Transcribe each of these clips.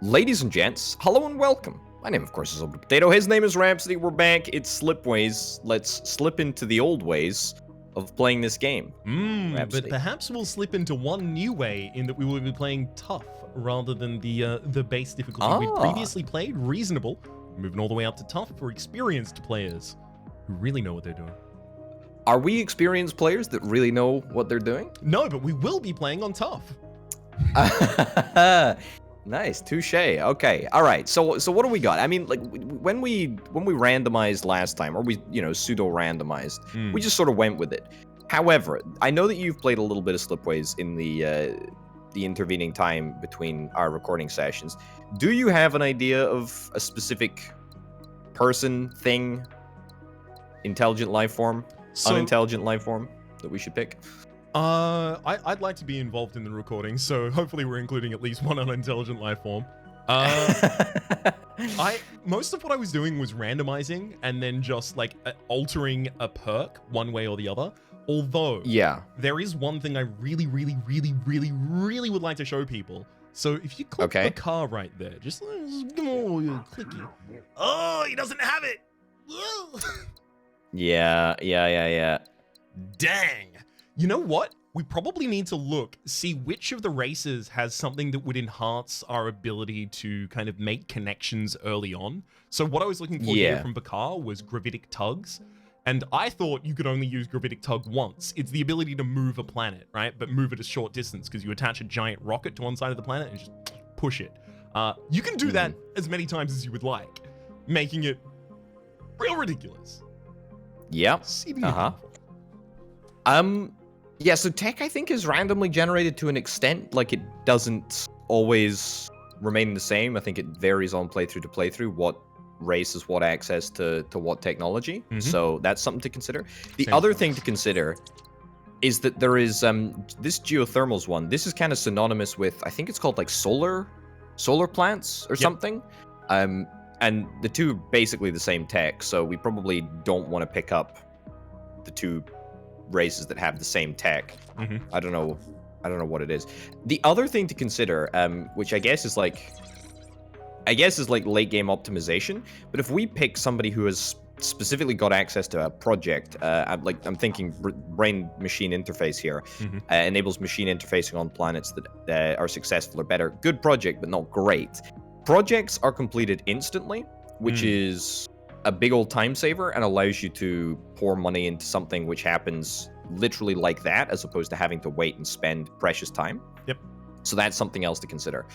Ladies and gents, hello and welcome. My name, of course, is Orbital Potato. His name is Rhapsody. We're back. It's Slipways. Let's slip into the old ways of playing this game. But perhaps we'll slip into one new way in that we will be playing tough rather than the base difficulty we'd previously played, reasonable, moving all the way up to tough for experienced players who really know what they're doing. Are we experienced players that really know what they're doing? No, but we will be playing on tough. Nice, touche. Okay, all right. So what do we got? I mean, like when we randomized last time, or we pseudo randomized, we just sort of went with it. However, I know that you've played a little bit of Slipways in the intervening time between our recording sessions. Do you have an idea of a specific person, thing, intelligent life form, unintelligent life form that we should pick? I'd like to be involved in the recording, so hopefully we're including at least one unintelligent life form. Most of what I was doing was randomizing and then just like altering a perk one way or the other. Although, there is one thing I really would like to show people. So if you click the car right there, just clicky. Oh, he doesn't have it. Yeah. Dang. You know what? We probably need to see which of the races has something that would enhance our ability to kind of make connections early on. So what I was looking for here from Bakar was gravitic tugs. And I thought you could only use gravitic tug once. It's the ability to move a planet, right? But move it a short distance because you attach a giant rocket to one side of the planet and just push it. You can do that as many times as you would like, making it real ridiculous. Yep. Yeah, so tech, I think, is randomly generated to an extent. Like, it doesn't always remain the same. I think it varies on playthrough to playthrough what race has what access to what technology. So that's something to consider. The other thing to consider is that there is this geothermals one. This is kind of synonymous with, I think it's called like solar plants or something. And the two are basically the same tech. So we probably don't want to pick up the two races that have the same tech. I don't know what it is. The other thing to consider, which I guess is like late game optimization, but if we pick somebody who has specifically got access to a project, I'm thinking brain machine interface here, enables machine interfacing on planets that are successful or better. Good project, but not great. Projects are completed instantly, which is a big old time saver and allows you to pour money into something which happens literally like that, as opposed to having to wait and spend precious time. So that's something else to consider.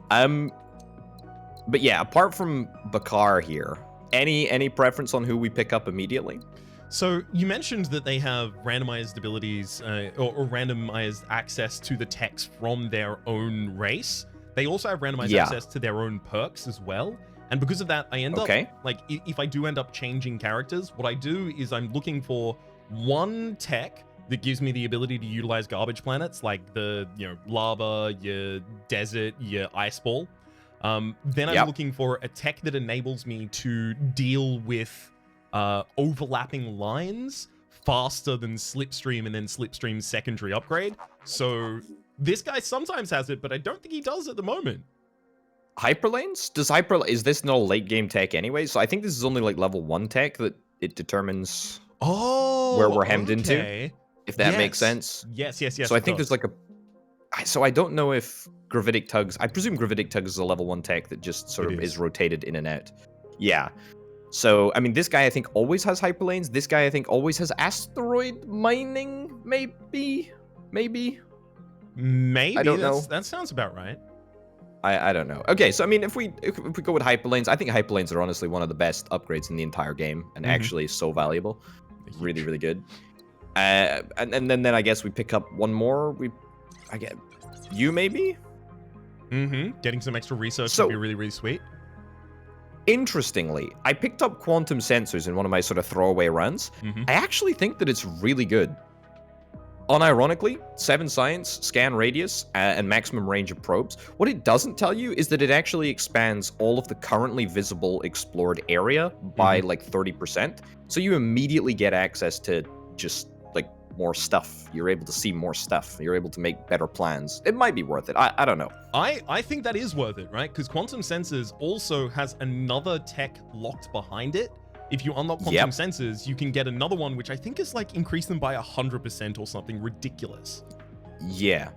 But yeah, apart from Bakar here, any preference on who we pick up immediately? So you mentioned that they have randomized abilities or randomized access to the techs from their own race. They also have randomized access to their own perks as well. And because of that, I end up, like, if I do end up changing characters, what I do is I'm looking for one tech that gives me the ability to utilize garbage planets, like the, lava, your desert, your ice ball. Then I'm looking for a tech that enables me to deal with overlapping lines faster than Slipstream and then Slipstream's secondary upgrade. So this guy sometimes has it, but I don't think he does at the moment. Hyperlanes? Is this not a late game tech anyway? So I think this is only like level 1 tech that it determines where we're hemmed into, if that makes sense. Yes. So I think there's like so I don't know if gravitic tugs, I presume gravitic tugs is a level 1 tech that just sort of is rotated in and out. Yeah. So, I mean, this guy I think always has hyperlanes. This guy I think always has asteroid mining, maybe? Maybe. I don't know. That sounds about right. I don't know. Okay, so I mean, if we go with hyperlanes, I think hyperlanes are honestly one of the best upgrades in the entire game, and actually so valuable, really good. And then I guess we pick up one more. I get you maybe. Getting some extra research would be really sweet. Interestingly, I picked up quantum sensors in one of my sort of throwaway runs. I actually think that it's really good. Unironically, 7 science, scan radius, and maximum range of probes. What it doesn't tell you is that it actually expands all of the currently visible explored area by like 30%. So you immediately get access to just like more stuff. You're able to see more stuff. You're able to make better plans. It might be worth it. I don't know. I think that is worth it, right? Because quantum sensors also has another tech locked behind it. If you unlock quantum sensors, you can get another one, which I think is like increase them by 100% or something ridiculous. Yeah.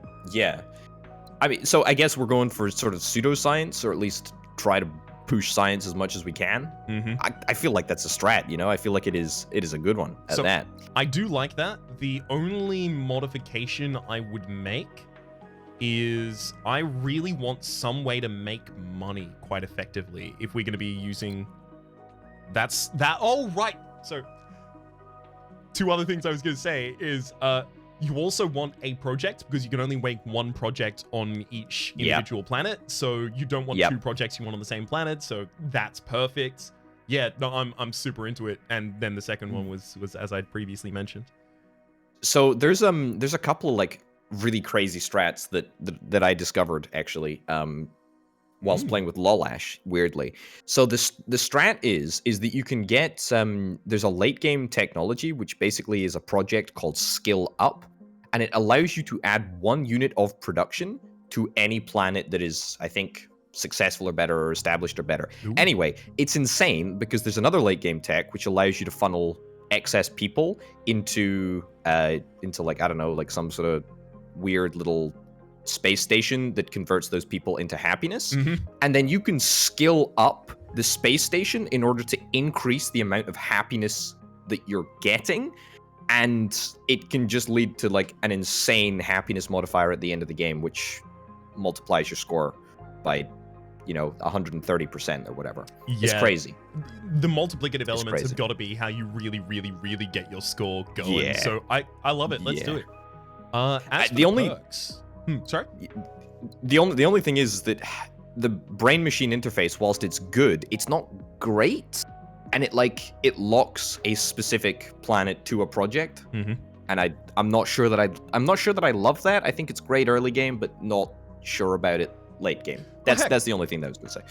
I mean, so I guess we're going for sort of pseudoscience, or at least try to push science as much as we can. I feel like that's a strat, you know? I feel like it is a good one at that. I do like that. The only modification I would make is I really want some way to make money quite effectively if we're going to be using... Oh, right. So, two other things I was going to say is you also want a project, because you can only make one project on each individual planet. So you don't want two projects you want on the same planet. So that's perfect. Yeah, no, I'm super into it. And then the second one was as I'd previously mentioned. So there's a couple of like really crazy strats that I discovered actually whilst playing with Lolash, weirdly. So the strat is that you can get there's a late game technology which basically is a project called Skill Up, and it allows you to add 1 unit of production to any planet that is, I think, successful or better, or established or better. Ooh. Anyway, it's insane because there's another late game tech which allows you to funnel excess people into like, I don't know, like some sort of weird little space station that converts those people into happiness. And then you can skill up the space station in order to increase the amount of happiness that you're getting, and it can just lead to like an insane happiness modifier at the end of the game, which multiplies your score by 130% or whatever. It's crazy. The multiplicative elements have got to be how you really, really, really get your score going. So I love it. Let's do it. As the only perks, sorry. The only thing is that the brain machine interface, whilst it's good, it's not great, and it locks a specific planet to a project. And I'm not sure that I love that. I think it's great early game, but not sure about it late game. That's the only thing that I was gonna say.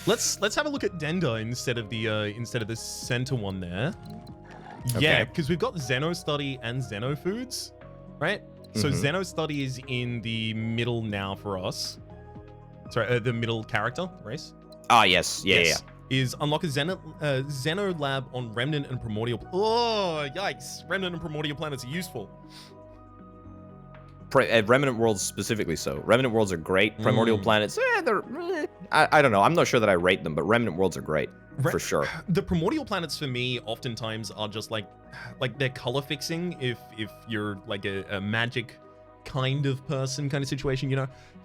Let's have a look at Denda instead of the center one there. Okay. Yeah, because we've got Xeno Study and Xeno Foods, right? So Xeno Study is in the middle now for us. Sorry, the middle character race. Ah, yes. Yeah. Is unlock a Xeno lab on Remnant and Primordial. Oh, yikes! Remnant and Primordial planets are useful. Remnant worlds specifically so. Remnant worlds are great. Primordial planets, I don't know. I'm not sure that I rate them, but Remnant worlds are great for sure. The Primordial planets for me oftentimes are just like they're color fixing. If you're like a magic kind of person, kind of situation,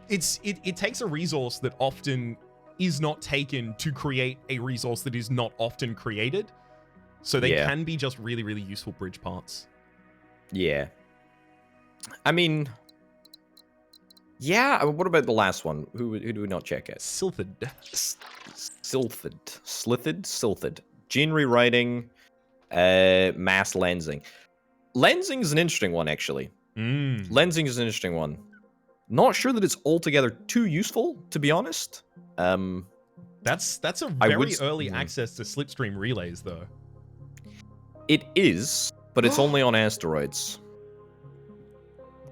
it takes a resource that often is not taken to create a resource that is not often created. So they can be just really, really useful bridge parts. Yeah. I mean, what about the last one? Who do we not check at? Silthid. Silthid. Gene rewriting, mass lensing. Lensing is an interesting one, actually. Lensing is an interesting one. Not sure that it's altogether too useful, to be honest. That's a very early access to slipstream relays, though. It is, but it's only on asteroids.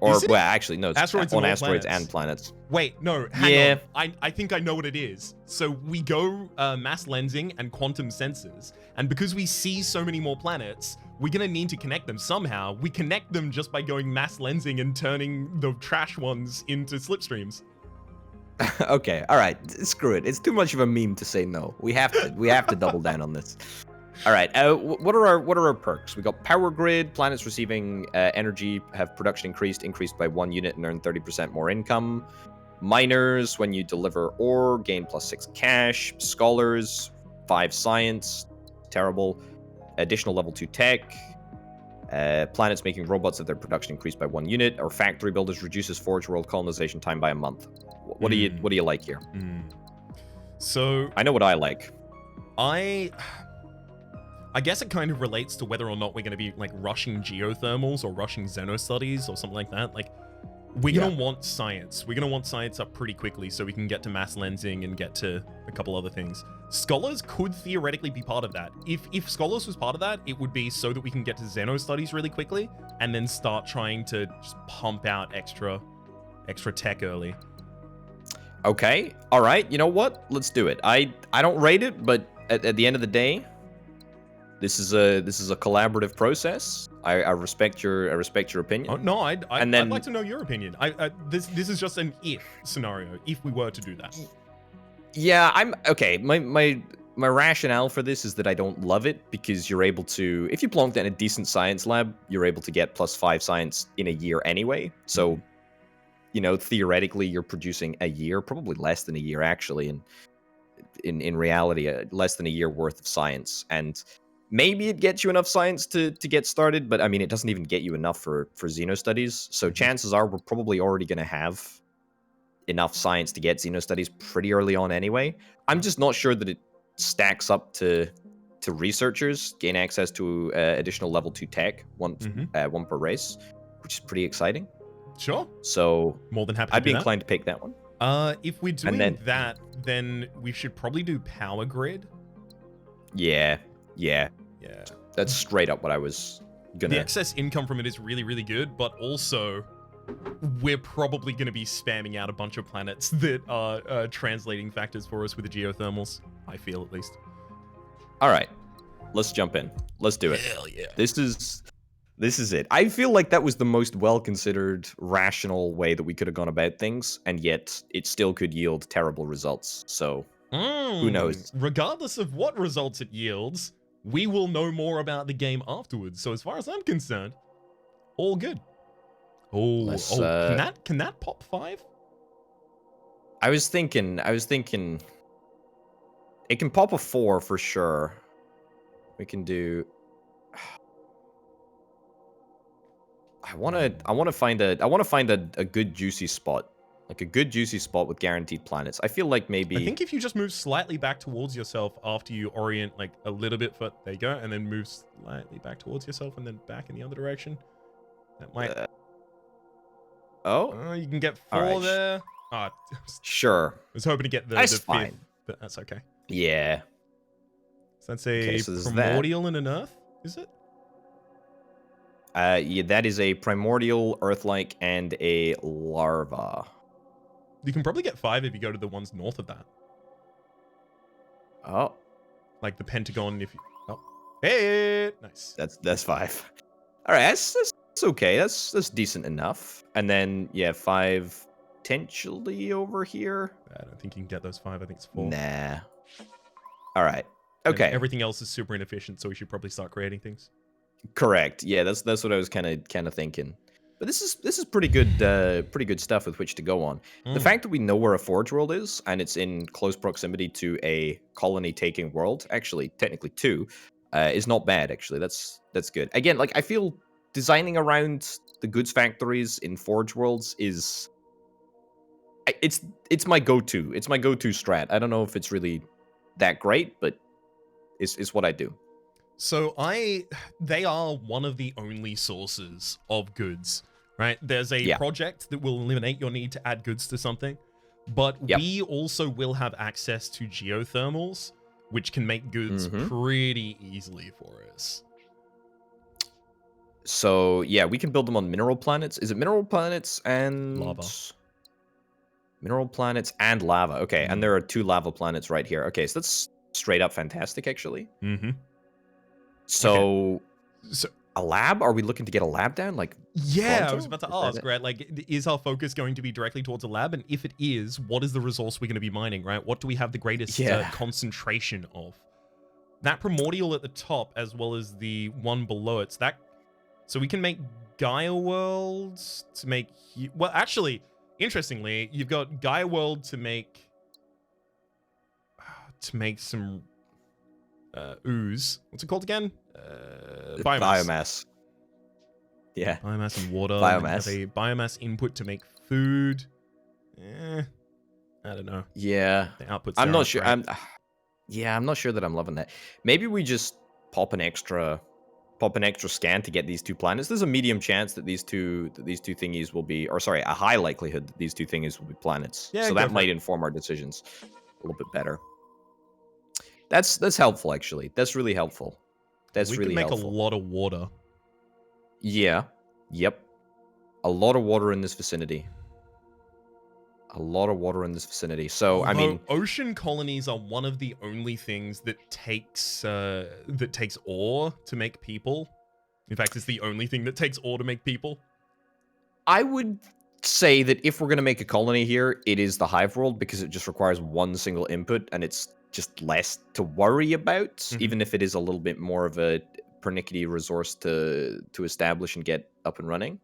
Or, well, actually, no, it's on asteroids and planets. Wait, no, hang on. I think I know what it is. So we go mass lensing and quantum sensors, and because we see so many more planets, we're going to need to connect them somehow. We connect them just by going mass lensing and turning the trash ones into slipstreams. Okay, all right, screw it. It's too much of a meme to say no. We have to double down on this. All right, what are our perks? We got power grid. Planets receiving energy have production increased by 1 unit and earn 30% more income. Miners, when you deliver ore, gain +6 cash. Scholars, 5 science. Terrible. Additional level 2 tech. Planets making robots have their production increased by 1 unit. Or factory builders reduces forge world colonization time by a month. What do you like here? So I know what I like. I guess it kind of relates to whether or not we're going to be like rushing geothermals or rushing Xeno studies or something like that. Like, we're going to want science. We're going to want science up pretty quickly so we can get to mass lensing and get to a couple other things. Scholars could theoretically be part of that. If Scholars was part of that, it would be so that we can get to Xeno studies really quickly and then start trying to just pump out extra tech early. Okay, all right. You know what? Let's do it. I don't rate it, but at the end of the day, this is a collaborative process. I respect your opinion. Oh no, I'd then, like to know your opinion. This is just an if scenario. If we were to do that. Yeah, I'm okay. My rationale for this is that I don't love it because you're able to, if you plonked in a decent science lab, you're able to get +5 science in a year anyway. So, you know, theoretically, you're producing a year, probably less than a year actually, and in reality, less than a year worth of science. And maybe it gets you enough science to get started, but I mean, it doesn't even get you enough for Xeno studies. So chances are we're probably already going to have enough science to get Xeno studies pretty early on anyway. I'm just not sure that it stacks up to researchers gain access to additional level 2 tech, one per race, which is pretty exciting. Sure. So more than happy. I'd be inclined to pick that one. If we're doing that, then we should probably do power grid. Yeah. That's straight up what I was gonna. The excess income from it is really, really good, but also we're probably going to be spamming out a bunch of planets that are translating factors for us with the geothermals. I feel, at least. All right, let's jump in. Let's do it. Hell yeah! This is it. I feel like that was the most well-considered, rational way that we could have gone about things, and yet it still could yield terrible results. So who knows? Regardless of what results it yields, we will know more about the game afterwards. So as far as I'm concerned, all good. Can that pop 5? I was thinking it can pop a 4 for sure. We can do. I want to find a good juicy spot. Like a good juicy spot with guaranteed planets. I feel like maybe I think if you just move slightly back towards yourself after you orient like a little bit for there you go, and then move slightly back towards yourself and then back in the other direction. That might you can get 4 right. there. Sure. I was hoping to get the 5th, but that's okay. Yeah. So that's a primordial and an earth, is it? Yeah, that is a primordial, earth-like, and a larva. You can probably get 5 if you go to the ones north of that. Oh. Like the Pentagon, if you... Oh. Hey! Nice. That's 5. All right, that's okay. That's decent enough. And then, yeah, 5 potentially over here. I don't think you can get those 5. I think it's 4. Nah. All right. Okay. And everything else is super inefficient, so we should probably start creating things. Correct. Yeah, that's what I was kind of thinking. But this is pretty good stuff with which to go on. The fact that we know where a forge world is and it's in close proximity to a colony taking world, actually technically 2, is not bad. Actually, that's good. Again, like I feel designing around the goods factories in forge worlds is it's my go-to. It's my go-to strat. I don't know if it's really that great, but it's what I do. So they are one of the only sources of goods, right? There's a project that will eliminate your need to add goods to something, but we also will have access to geothermals, which can make goods pretty easily for us. So yeah, we can build them on mineral planets. Is it mineral planets and lava? Mineral planets and lava. Okay, and there are 2 lava planets right here. Okay, so that's straight up fantastic, actually. So a lab? Are we looking to get a lab down? Like, yeah, pronto? I was about to ask, right? Like, is our focus going to be directly towards a lab? And if it is, what is the resource we're going to be mining, right? What do we have the greatest concentration of? That primordial at the top, as well as the one below it. So we can make Gaia worlds to make... Well, actually, interestingly, you've got Gaia world to make some... ooze. What's it called again? Biomass. Yeah. Biomass and water. Biomass. And have a biomass input to make food. I don't know. Yeah. The outputs. I'm not sure. I'm not sure that I'm loving that. Maybe we just pop an extra scan to get these 2 planets. There's a medium chance that these two thingies will be, or sorry, a high likelihood that these 2 thingies will be planets. Yeah, so that might inform our decisions a little bit better. That's helpful, actually. That's really helpful. That's We really can make helpful. a lot of water. Yeah. Yep. A lot of water in this vicinity. A lot of water in this vicinity. So, Although, I mean, ocean colonies are one of the only things that takes ore to make people. In fact, it's the only thing that takes ore to make people. I would say that if we're going to make a colony here, it is the hive world because it just requires one single input and it's just less to worry about, even if it is a little bit more of a pernickety resource to establish and get up and running.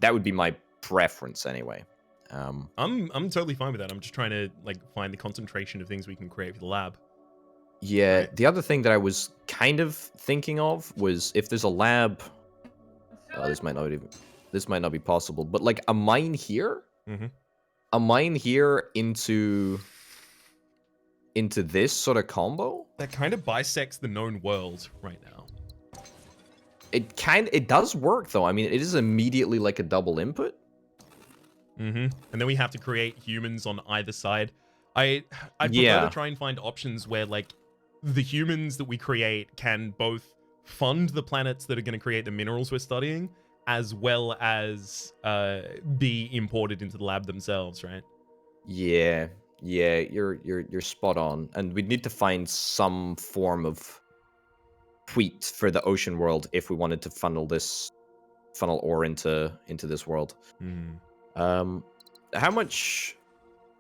That would be my preference anyway. I'm totally fine with that. I'm just trying to like find the concentration of things we can create for the lab. Yeah, Right. the other thing that I was kind of thinking of was if there's a lab. Oh, this might not be possible, but like a mine here, a mine here into this sort of combo. That kind of bisects the known world right now. It does work though. I mean, it is immediately like a double input. And then we have to create humans on either side. I'd prefer Yeah. to try and find options where like the humans that we create can both fund the planets that are going to create the minerals we're studying, as well as be imported into the lab themselves, right? Yeah, you're spot on. And we'd need to find some form of wheat for the ocean world if we wanted to funnel ore into this world. How much?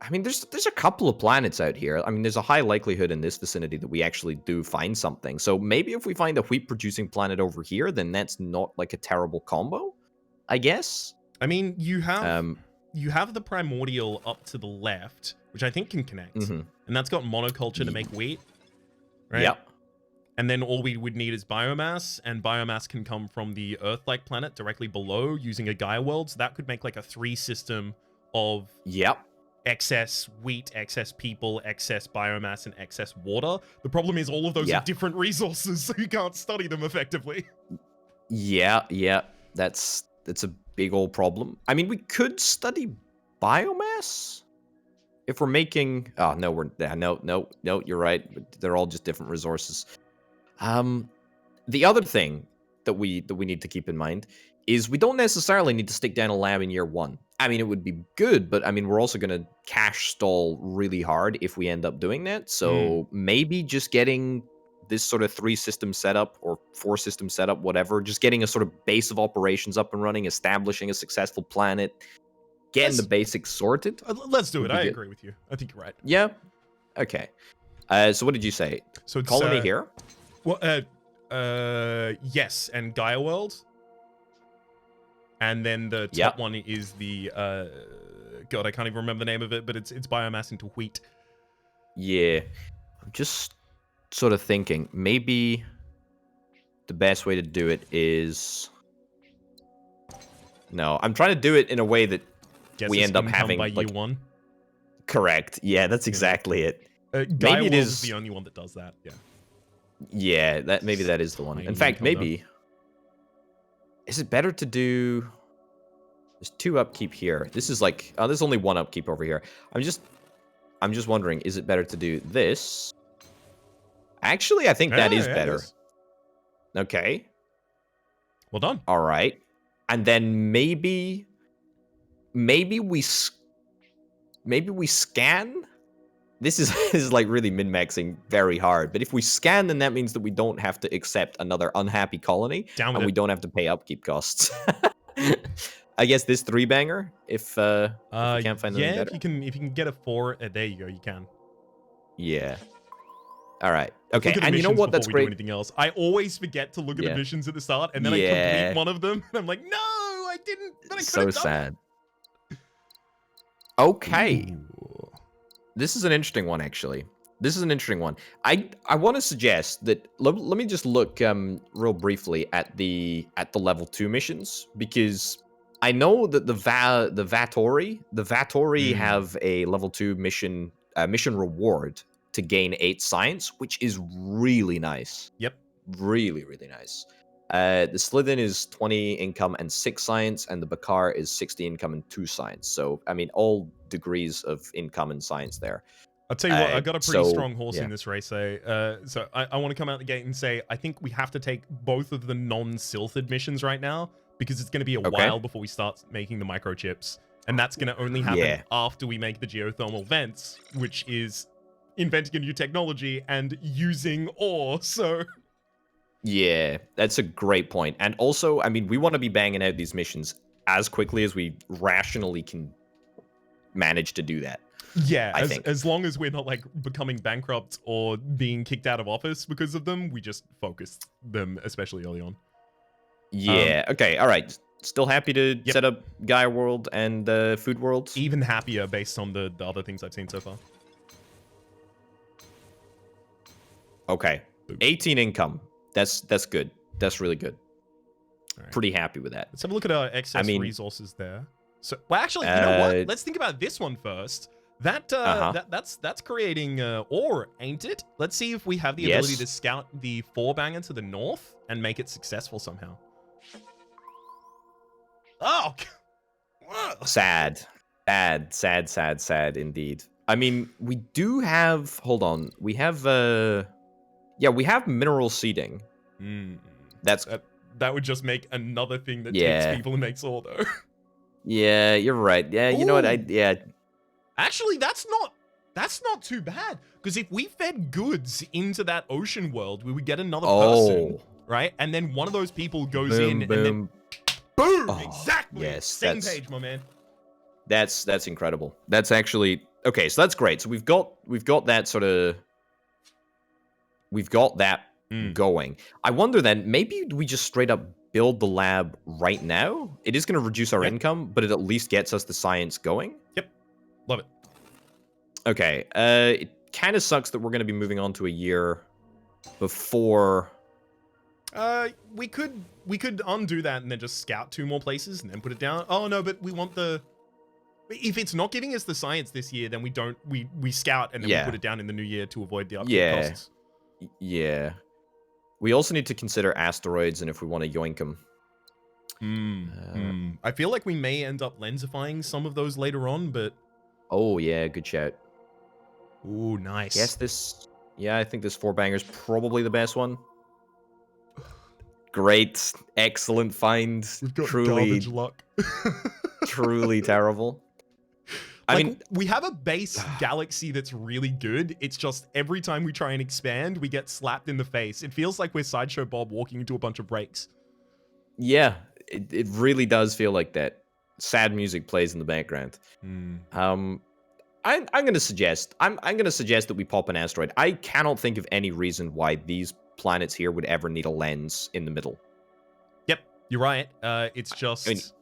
I mean, there's a couple of planets out here. I mean, there's a high likelihood in this vicinity that we actually do find something. So maybe if we find a wheat-producing planet over here, then that's not like a terrible combo, I guess. I mean, you have the primordial up to the left, which I think can connect, and that's got monoculture to make wheat, right? Yep. And then all we would need is biomass, and biomass can come from the Earth-like planet directly below using a Gaia world. So that could make like a 3 system of excess wheat, excess people, excess biomass, and excess water. The problem is all of those are different resources, so you can't study them effectively. Yeah. That's a big old problem. I mean, we could study biomass if we're making. Oh no, no. You're right. They're all just different resources. The other thing that we need to keep in mind is we don't necessarily need to stick down a lab in year 1. I mean, it would be good, but I mean, we're also going to cash stall really hard if we end up doing that. So maybe just getting this sort of 3 system setup or 4 system setup, whatever, just getting a sort of base of operations up and running, establishing a successful planet, getting the basics sorted. Let's do it. I agree with you. I think you're right. Yeah. Okay. So what did you say? So colony here? Well, yes, and Gaia World. And then the top one is the God, I can't even remember the name of it, but it's biomass into wheat. Yeah. I'm just sort of thinking maybe the best way to do it is no, I'm trying to do it in a way that we end up having by like year 1. Correct. Yeah, that's exactly it. Maybe it is the only one that does that. Yeah. Yeah, maybe that is the one. In fact, maybe is it better to do? There's 2 upkeep here. This is like there's only 1 upkeep over here. I'm just wondering, is it better to do this? Actually, I think that is better. Okay. Well done. All right. And then maybe we scan. This is like really min-maxing very hard. But if we scan, then that means that we don't have to accept another unhappy colony, and we don't have to pay upkeep costs. I guess this 3-banger, if you can't find anything better. if you can get a 4, there you go, you can. Yeah. All right. Okay. And you know what? That's great. Do anything else. I always forget to look at the missions at the start, and then I complete one of them, and I'm like, no, I didn't. But I so sad. Okay. Ooh. This is an interesting one, actually. This is an interesting one. I want to suggest that let me just look real briefly at the level 2 missions, because I know that the Vatori have a level 2 mission reward to gain 8 science, which is really nice. Yep. Really, really nice. The Slithin is 20 income and 6 science, and the Bakar is 60 income and 2 science. So, I mean, all degrees of income and science there. I'll tell you what, I got a pretty strong horse yeah. in this race. So I want to come out the gate and say I think we have to take both of the non-Silthid missions right now because it's going to be a while before we start making the microchips. And that's going to only happen after we make the geothermal vents, which is inventing a new technology and using ore, so... Yeah, that's a great point. And also, I mean, we want to be banging out these missions as quickly as we rationally can manage to do that. Yeah, I think. as long as we're not, like, becoming bankrupt or being kicked out of office because of them, we just focus them, especially early on. Yeah, okay, all right. Still happy to set up Gaia World and Food World? Even happier based on the other things I've seen so far. Okay, 18 income. That's good. That's really good. Right. Pretty happy with that. Let's have a look at our excess resources there. So, well, actually, you know what? Let's think about this one first. That's creating ore, ain't it? Let's see if we have the ability to scout the four-banger to the north and make it successful somehow. Oh, sad indeed. I mean, we do have. Hold on, we have. We have mineral seeding. That would just make another thing that takes people and makes ore, though. Yeah, you're right. Yeah, you know what? Actually, that's not too bad. Because if we fed goods into that ocean world, we would get another person, right? And then one of those people goes in, and then boom! Exactly. Yes, same page, my man. That's incredible. That's actually okay. So that's great. So we've got that sort of. We've got that going. I wonder then, maybe we just straight up build the lab right now? It is going to reduce our income, but it at least gets us the science going. Yep. Love it. Okay. It kind of sucks that we're going to be moving on to a year before... We could undo that and then just scout 2 more places and then put it down. Oh, no, but we want the... If it's not giving us the science this year, then we scout and then we put it down in the new year to avoid the upkeep costs. Yeah. We also need to consider asteroids and if we want to yoink them. I feel like we may end up lensifying some of those later on, but... Oh, yeah, good shout. Ooh, nice. Yes, I think this 4-banger's probably the best one. Great. Excellent find. We've got truly, garbage luck. truly terrible. I mean, we have a base galaxy that's really good. It's just every time we try and expand, we get slapped in the face. It feels like we're Sideshow Bob walking into a bunch of breaks. Yeah, it really does feel like that. Sad music plays in the background. I'm gonna suggest that we pop an asteroid. I cannot think of any reason why these planets here would ever need a lens in the middle. Yep, you're right. It's just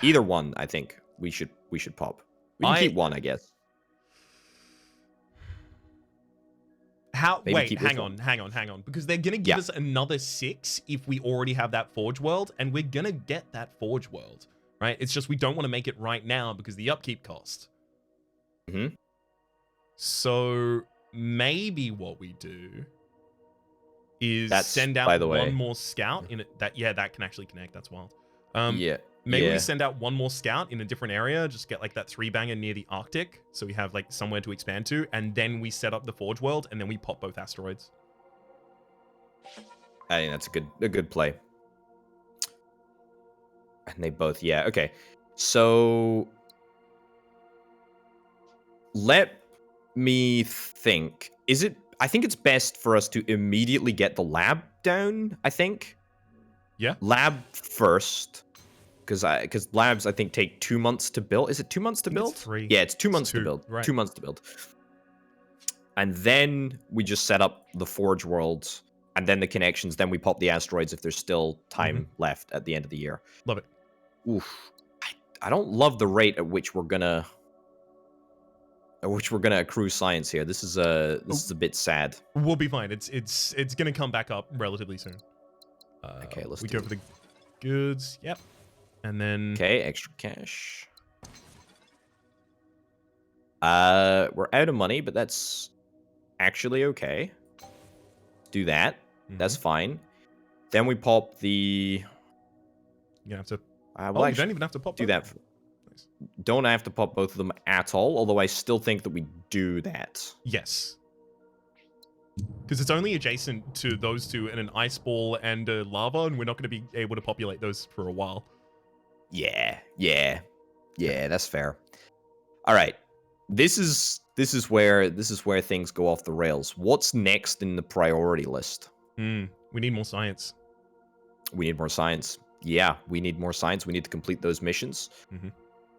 either one. I think we should pop. We can keep one, I guess. Wait, hang on. Because they're gonna give us another 6 if we already have that Forge World, and we're gonna get that Forge World, right? It's just we don't want to make it right now because the upkeep cost. So maybe what we do is send out one more scout in it. That can actually connect. That's wild. Maybe we send out one more scout in a different area, just get like that 3-banger near the Arctic, so we have like somewhere to expand to, and then we set up the Forge World, and then we pop both asteroids. I think that's a good play. And they both, okay. So let me think. I think it's best for us to immediately get the lab down, I think. Yeah. Lab first. Because labs, I think, take 2 months to build. Is it 2 months to build? It's 3. Yeah, it's 2 months to build. Right. 2 months to build. And then we just set up the Forge Worlds, and then the connections. Then we pop the asteroids if there's still time left at the end of the year. Love it. Oof. I don't love the rate at which we're gonna accrue science here. This is a bit sad. We'll be fine. It's gonna come back up relatively soon. Okay, let's go for the goods. Yep. And then... Okay, extra cash. We're out of money, but that's actually okay. Do that. That's fine. Then we pop the... You're gonna have to... well, you don't even have to pop do that. Nice. Don't have to pop both of them at all, although I still think that we do that. Yes. Because it's only adjacent to those two and an ice ball and a lava, and we're not going to be able to populate those for a while. Yeah, that's fair. All right. This is where things go off the rails. What's next in the priority list? We need more science. We need more science. Yeah, we need more science. We need to complete those missions.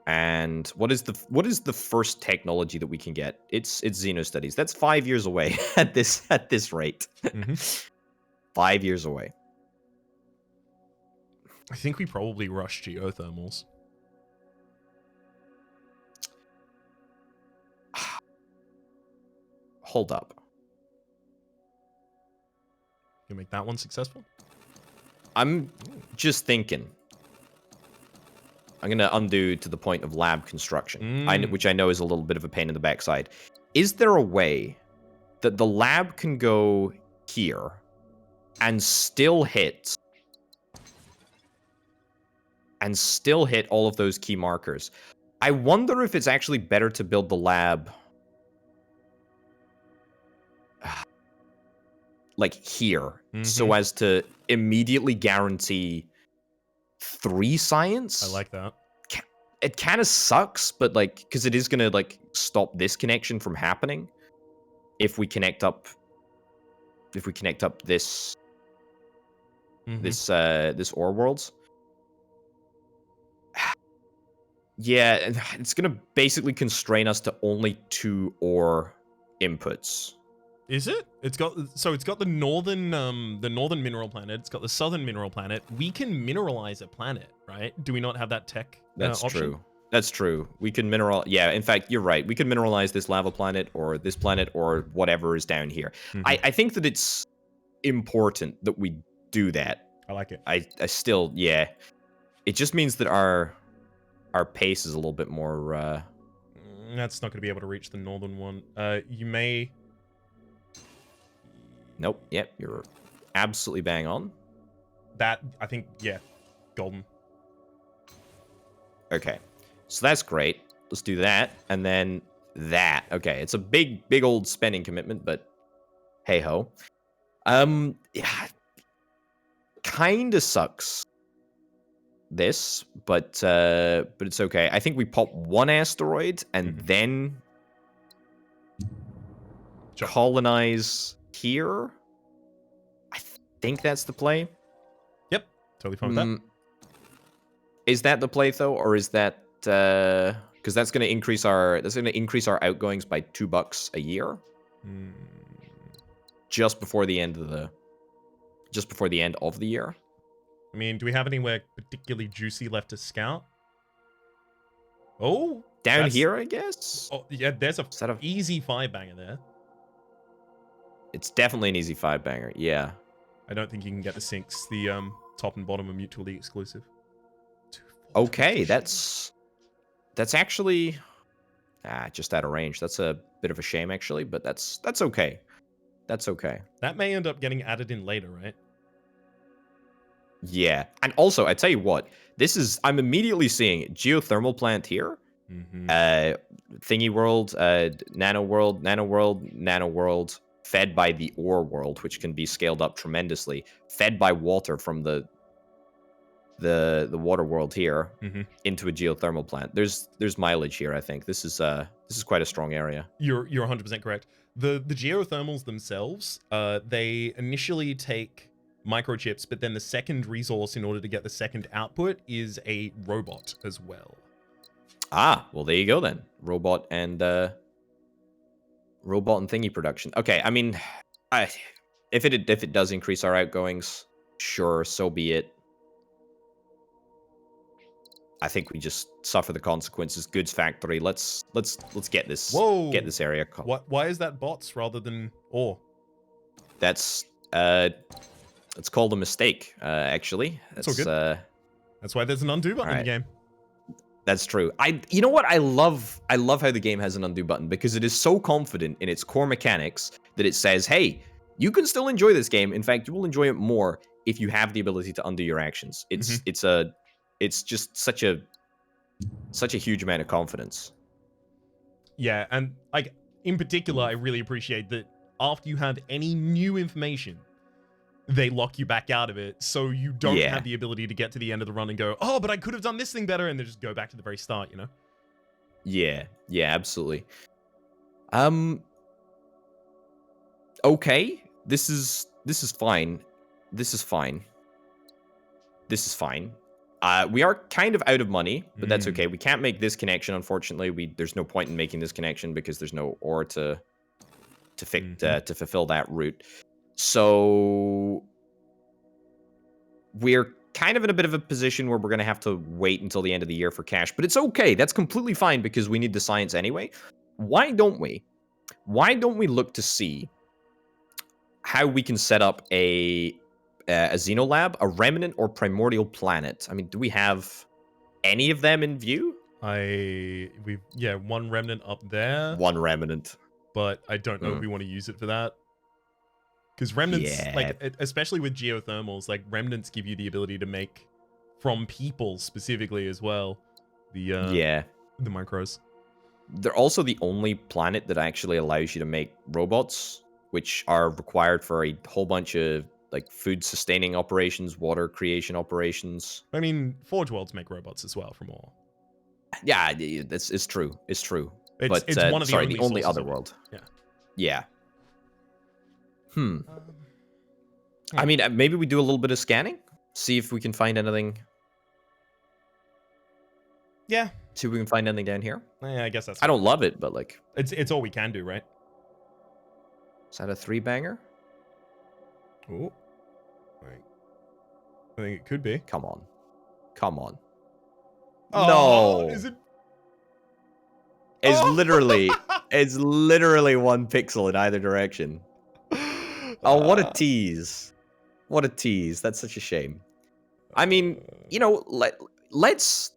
And what is the first technology that we can get? It's xenostudies. That's 5 years away at this rate. 5 years away. I think we probably rush geothermals. Hold up. You make that one successful? I'm just thinking. I'm going to undo to the point of lab construction, which I know is a little bit of a pain in the backside. Is there a way that the lab can go here and still hit all of those key markers? I wonder if it's actually better to build the lab like here, so as to immediately guarantee 3 science. I like that. It kind of sucks, but like, because it is gonna like stop this connection from happening if we connect up this this ore worlds. Yeah, it's gonna basically constrain us to only 2 ore inputs. Is it? It's got the northern mineral planet. It's got the southern mineral planet. We can mineralize a planet, right? Do we not have that tech? That's option? true. That's true. We can mineral. Yeah, in fact, you're right. We can mineralize this lava planet or this planet or whatever is down here. I think that it's important that we do that. I like it. I still, yeah. It just means that our pace is a little bit more. That's not going to be able to reach the northern one. You may. Nope. Yep. You're absolutely bang on. That, I think, yeah. Golden. Okay. So that's great. Let's do that. And then that. Okay. It's a big old spending commitment, but hey ho. Yeah. Kinda sucks. This, but it's okay. I think we pop 1 asteroid and then colonize here. I think that's the play. Yep, totally fine with that. Is that the play though, or is that because that's going to increase our outgoings by $2 a year? Just before the end of the year. I mean, do we have anywhere particularly juicy left to scout? Oh, down here, I guess. Oh yeah, there's a easy 5-banger there. It's definitely an easy 5-banger. Yeah. I don't think you can get the sinks. The top and bottom are mutually exclusive. Okay, that's actually just out of range. That's a bit of a shame, actually, but that's okay. That's okay. That may end up getting added in later, right? Yeah, and also I tell you what, I'm immediately seeing geothermal plant here, thingy world, nano world, fed by the ore world, which can be scaled up tremendously, fed by water from the water world here into a geothermal plant. There's mileage here. I think this is quite a strong area. You're 100% correct. The geothermals themselves, they initially take microchips, but then the second resource in order to get the second output is a robot as well. Ah, well there you go then. Robot and thingy production. Okay, I mean, if it does increase our outgoings, sure, so be it. I think we just suffer the consequences. Goods factory. Let's get this. Whoa. Get this area. Why is that bots rather than ore? That's it's called a mistake. Actually, that's all good. That's why there's an undo button in the game. That's true. You know what? I love how the game has an undo button because it is so confident in its core mechanics that it says, "Hey, you can still enjoy this game. In fact, you will enjoy it more if you have the ability to undo your actions." It's just such a such a huge amount of confidence. Yeah, and like in particular, I really appreciate that after you have any new information, they lock you back out of it, so you don't Yeah. have the ability to get to the end of the run and go, oh, but I could have done this thing better, and then just go back to the very start, you know? Yeah. Yeah, absolutely. Okay. This is fine. This is fine. This is fine. We are kind of out of money, but that's okay. We can't make this connection, unfortunately. There's no point in making this connection because there's no ore to fulfill that route. So we're kind of in a bit of a position where we're going to have to wait until the end of the year for cash, but it's okay. That's completely fine because we need the science anyway. Why don't we look to see how we can set up a xenolab, a remnant or primordial planet? I mean, do we have any of them in view? One remnant up there. One remnant. But I don't know if we want to use it for that. Because remnants, like, especially with geothermals, like, remnants give you the ability to make, from people specifically as well, the micros. They're also the only planet that actually allows you to make robots, which are required for a whole bunch of, like, food sustaining operations, water creation operations. I mean, Forge Worlds make robots as well from ore. Yeah, it's true. It's true. It's one of the only other world. Yeah. Yeah. I mean, maybe we do a little bit of scanning, see if we can find anything. Yeah. See if we can find anything down here. Yeah, I guess that's. I don't love it, but like, it's all we can do, right? Is that a 3-banger? Oh, wait. I think it could be. Come on. Oh, no. Is it? It's literally one pixel in either direction. Oh, what a tease. What a tease. That's such a shame. I mean, let's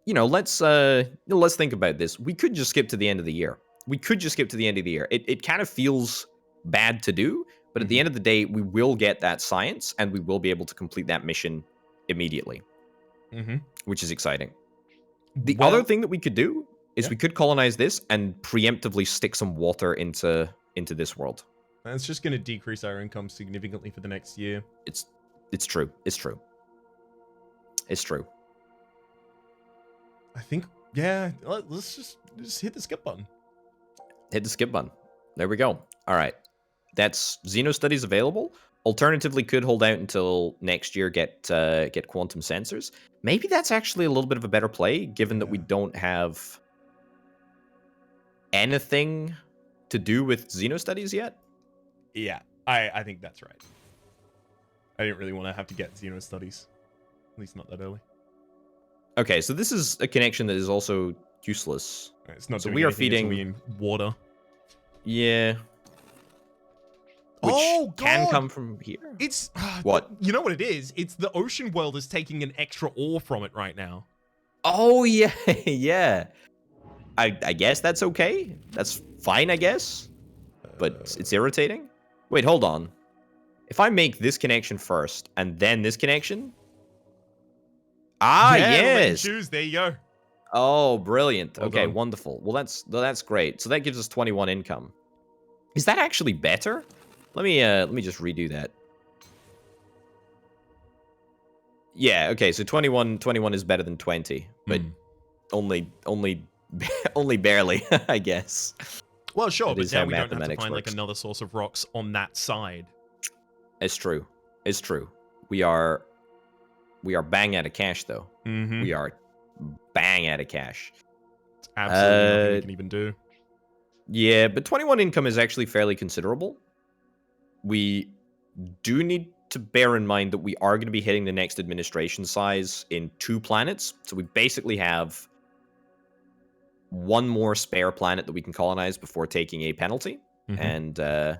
think about this. We could just skip to the end of the year. It kind of feels bad to do, but at the end of the day, we will get that science and we will be able to complete that mission immediately, which is exciting. The other thing that we could do is we could colonize this and preemptively stick some water into this world. That's just going to decrease our income significantly for the next year. It's true. I think, yeah, let's just hit the skip button. Hit the skip button. There we go. All right. That's Xeno Studies available. Alternatively, could hold out until next year, get quantum sensors. Maybe that's actually a little bit of a better play, given that we don't have anything to do with Xeno Studies yet. Yeah, I think that's right. I didn't really want to have to get Xeno Studies. At least not that early. Okay, so this is a connection that is also useless. It's not so doing we are anything, feeding it's in water. Yeah. Which can come from here. It's what? You know what it is? It's the ocean world is taking an extra ore from it right now. Oh yeah, yeah. I guess that's okay. That's fine, I guess. But it's irritating. Wait, hold on. If I make this connection first and then this connection. Ah, yeah, yes. Choose. There you go. Oh, brilliant. Well okay, done. Wonderful. Well, that's great. So that gives us 21 income. Is that actually better? Let me just redo that. Yeah, okay. So 21 is better than 20, but only barely, I guess. Well, sure, but now we don't have to mathematics find like works. another source of rocks on that side. It's true. We are bang out of cash though. We are bang out of cash. It's absolutely nothing we can even do. Yeah, but 21 income is actually fairly considerable. We do need to bear in mind that we are going to be hitting the next administration size in 2 planets. So we basically have 1 more spare planet that we can colonize before taking a penalty. And I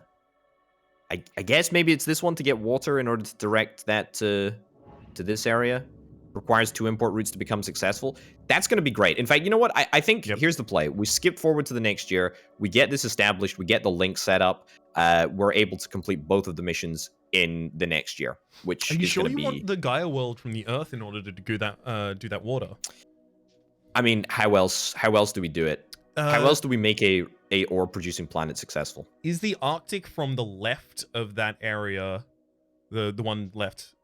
guess maybe it's this one to get water in order to direct that to this area. Requires 2 import routes to become successful. That's going to be great. In fact, you know what? I think here's the play. We skip forward to the next year. We get this established. We get the link set up. We're able to complete both of the missions in the next year, which Are you is sure going to you be... want the Gaia world from the Earth in order to do that water? I mean, how else do we do it? How else do we make a ore producing planet successful? Is the Arctic from the left of that area, the one left?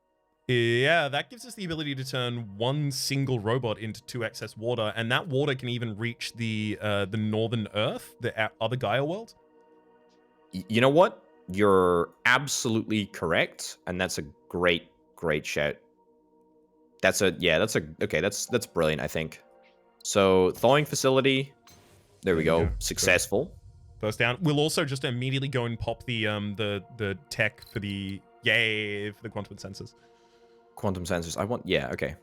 Yeah, that gives us the ability to turn one single robot into 2 excess water, and that water can even reach the northern Earth, the other Gaia world. You know what? You're absolutely correct, and that's a great shout. That's brilliant, I think. So thawing facility, there we go, successful. First down. We'll also just immediately go and pop the tech for the quantum sensors. Quantum sensors. Okay.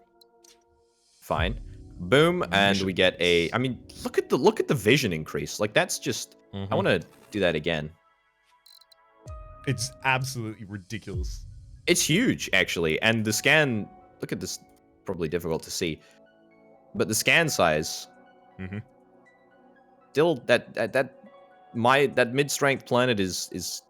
Fine. Boom, and we get a. I mean, look at the vision increase. Like that's just. I want to do that again. It's absolutely ridiculous. It's huge, actually, and the scan. Look at this. Probably difficult to see, but the scan size. Still, that mid-strength planet is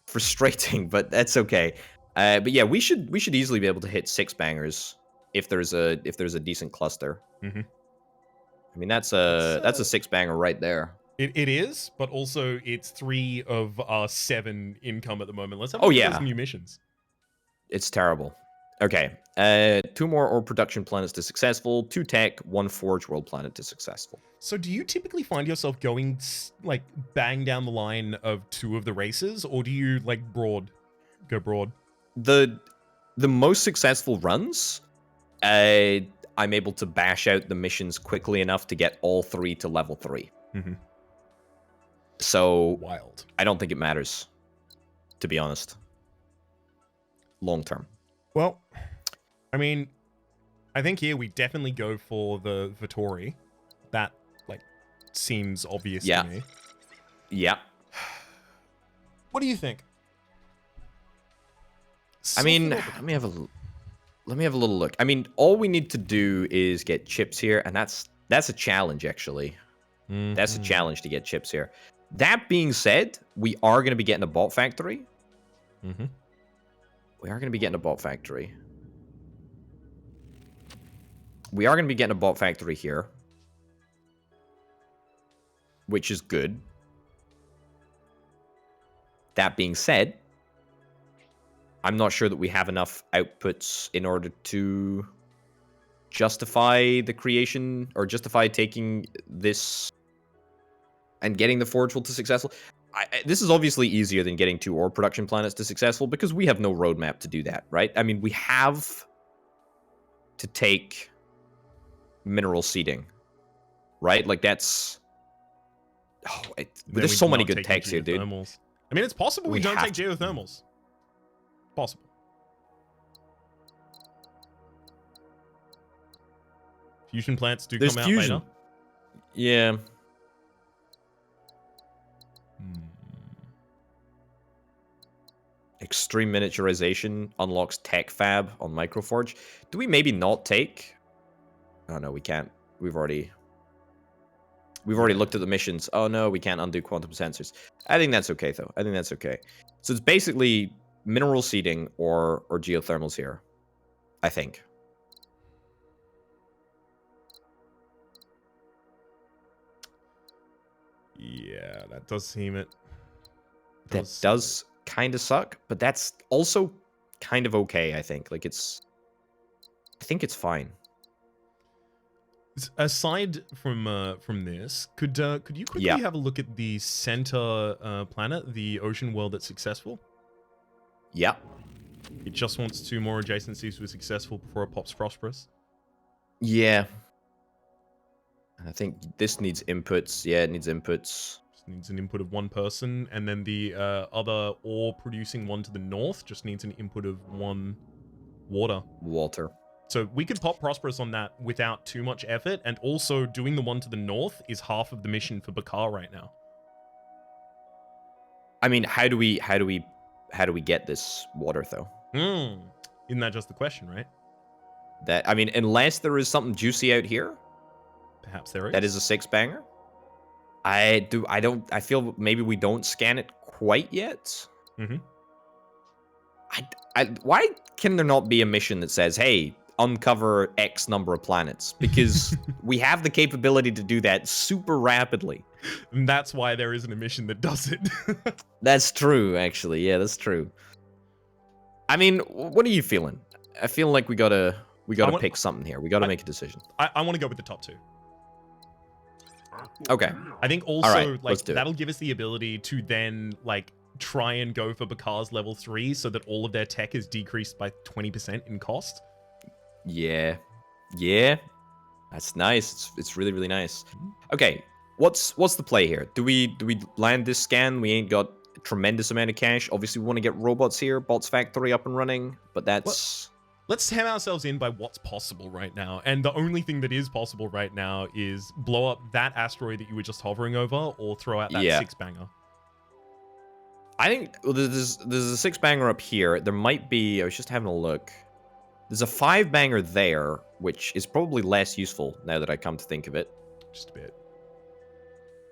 frustrating, but that's okay. But yeah, we should easily be able to hit 6 bangers if there's a decent cluster. I mean, that's a 6 banger right there. It is, but also it's 3 of our 7 income at the moment. Let's have a look at those new missions. It's terrible. Okay, 2 more ore production planets to successful, 2 tech, 1 forge world planet to successful. So do you typically find yourself going like bang down the line of 2 of the races, or do you like go broad? The most successful runs, I'm able to bash out the missions quickly enough to get all 3 to level 3. So wild. I don't think it matters, to be honest. Long term. Well, I mean, I think here we definitely go for the Vittori. That like seems obvious to me. Yeah. What do you think? I mean, let me have a little look. I mean, all we need to do is get chips here, and that's a challenge actually. That's a challenge to get chips here. That being said, we are going to be getting a bot factory. We are going to be getting a bot factory. We are going to be getting a bot factory here, which is good. That being said, I'm not sure that we have enough outputs in order to justify the creation or justify taking this and getting the forge world to successful. This is obviously easier than getting 2 ore production planets to successful because we have no roadmap to do that, right? I mean, we have to take mineral seeding, right? Like that's... there's so many good techs here, dude. I mean, it's possible we don't take geothermals. Possible. Fusion plants do come out later. Yeah. Extreme miniaturization unlocks tech fab on Microforge. Do we maybe not take? Oh no, we can't. We've already looked at the missions. Oh no, we can't undo quantum sensors. I think that's okay though. I think that's okay. So it's basically mineral seeding or geothermals here, I think. Yeah, that does seem it. That does kind of suck, but that's also kind of okay, I think. Like I think it's fine. Aside from this, could you quickly have a look at the center planet, the ocean world that's successful? Yeah. It just wants 2 more adjacencies to be successful before it pops prosperous. Yeah. I think this needs inputs. Yeah, it needs inputs. Just needs an input of 1 person, and then the other ore producing one to the north just needs an input of 1 water. So we could pop prosperous on that without too much effort, and also doing the one to the north is half of the mission for Bakar right now. I mean, how do we get this water though? Isn't that just the question, right? That, I mean, unless there is something juicy out here. Perhaps there is. That is a 6 banger. I feel maybe we don't scan it quite yet. Why can there not be a mission that says, hey, uncover X number of planets because we have the capability to do that super rapidly. And that's why there isn't a mission that does it. That's true, actually. Yeah, that's true. I mean, what are you feeling? I feel like we gotta pick something here. We gotta make a decision. I want to go with the top two. Okay. I think also right, like that'll give us the ability to then like try and go for Bakar's level 3 so that all of their tech is decreased by 20% in cost. Yeah. Yeah. That's nice. It's really, really nice. Okay. What's the play here? Do we land this scan? We ain't got a tremendous amount of cash. Obviously, we want to get robots here, Bots Factory up and running, but that's... Let's hem ourselves in by what's possible right now. And the only thing that is possible right now is blow up that asteroid that you were just hovering over or throw out that six-banger. I think there's a six-banger up here. There might be... I was just having a look. There's a five-banger there, which is probably less useful now that I come to think of it. Just a bit.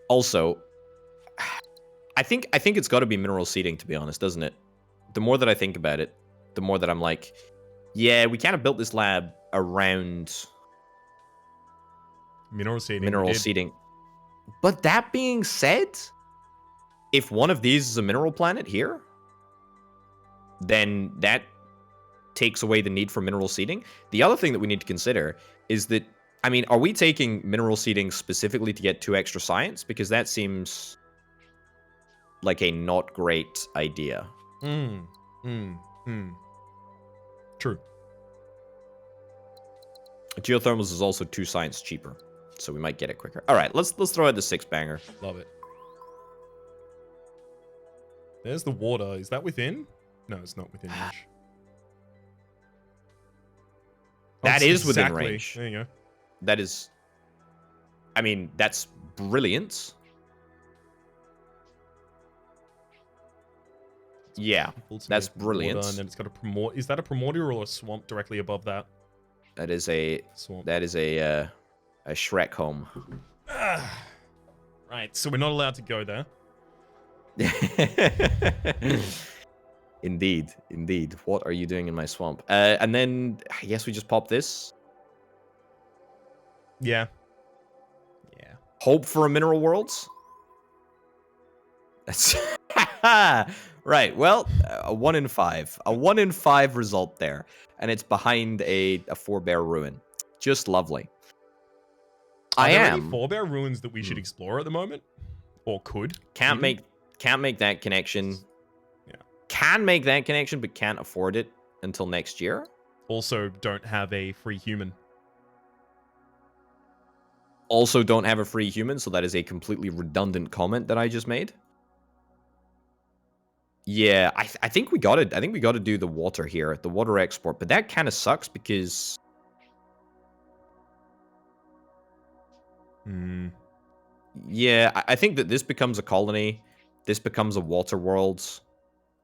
Also, I think it's got to be mineral seeding, to be honest, doesn't it? The more that I think about it, the more that I'm like... Yeah, we kind of built this lab around mineral seeding. But that being said, if one of these is a mineral planet here, then that takes away the need for mineral seeding. The other thing that we need to consider is that, I mean, are we taking mineral seeding specifically to get 2 extra science? Because that seems like a not great idea. True. Geothermals is also 2 science cheaper, so we might get it quicker. All right, let's throw out the 6-banger. Love it. There's the water. Is that within? No, it's not within range. That is within range. There you go. That is... I mean, that's brilliant. Yeah, that's brilliant. And then it's got a is that a primordial or a swamp directly above that? That is a swamp. That is a Shrek home. Right, so we're not allowed to go there. Indeed. What are you doing in my swamp? And then I guess we just pop this. Yeah. Hope for a mineral worlds. That's right. Well, a 1 in 5. A 1 in 5 result there. And it's behind a forebear ruin. Just lovely. Are there any forebear ruins that we should explore at the moment? Or could? Can't make that connection. Yeah. Can make that connection, but can't afford it until next year. Also don't have a free human. Also don't have a free human, so that is a completely redundant comment that I just made. Yeah, I think we got to do the water here, the water export, but that kind of sucks because yeah, I think that this becomes a colony, this becomes a water world.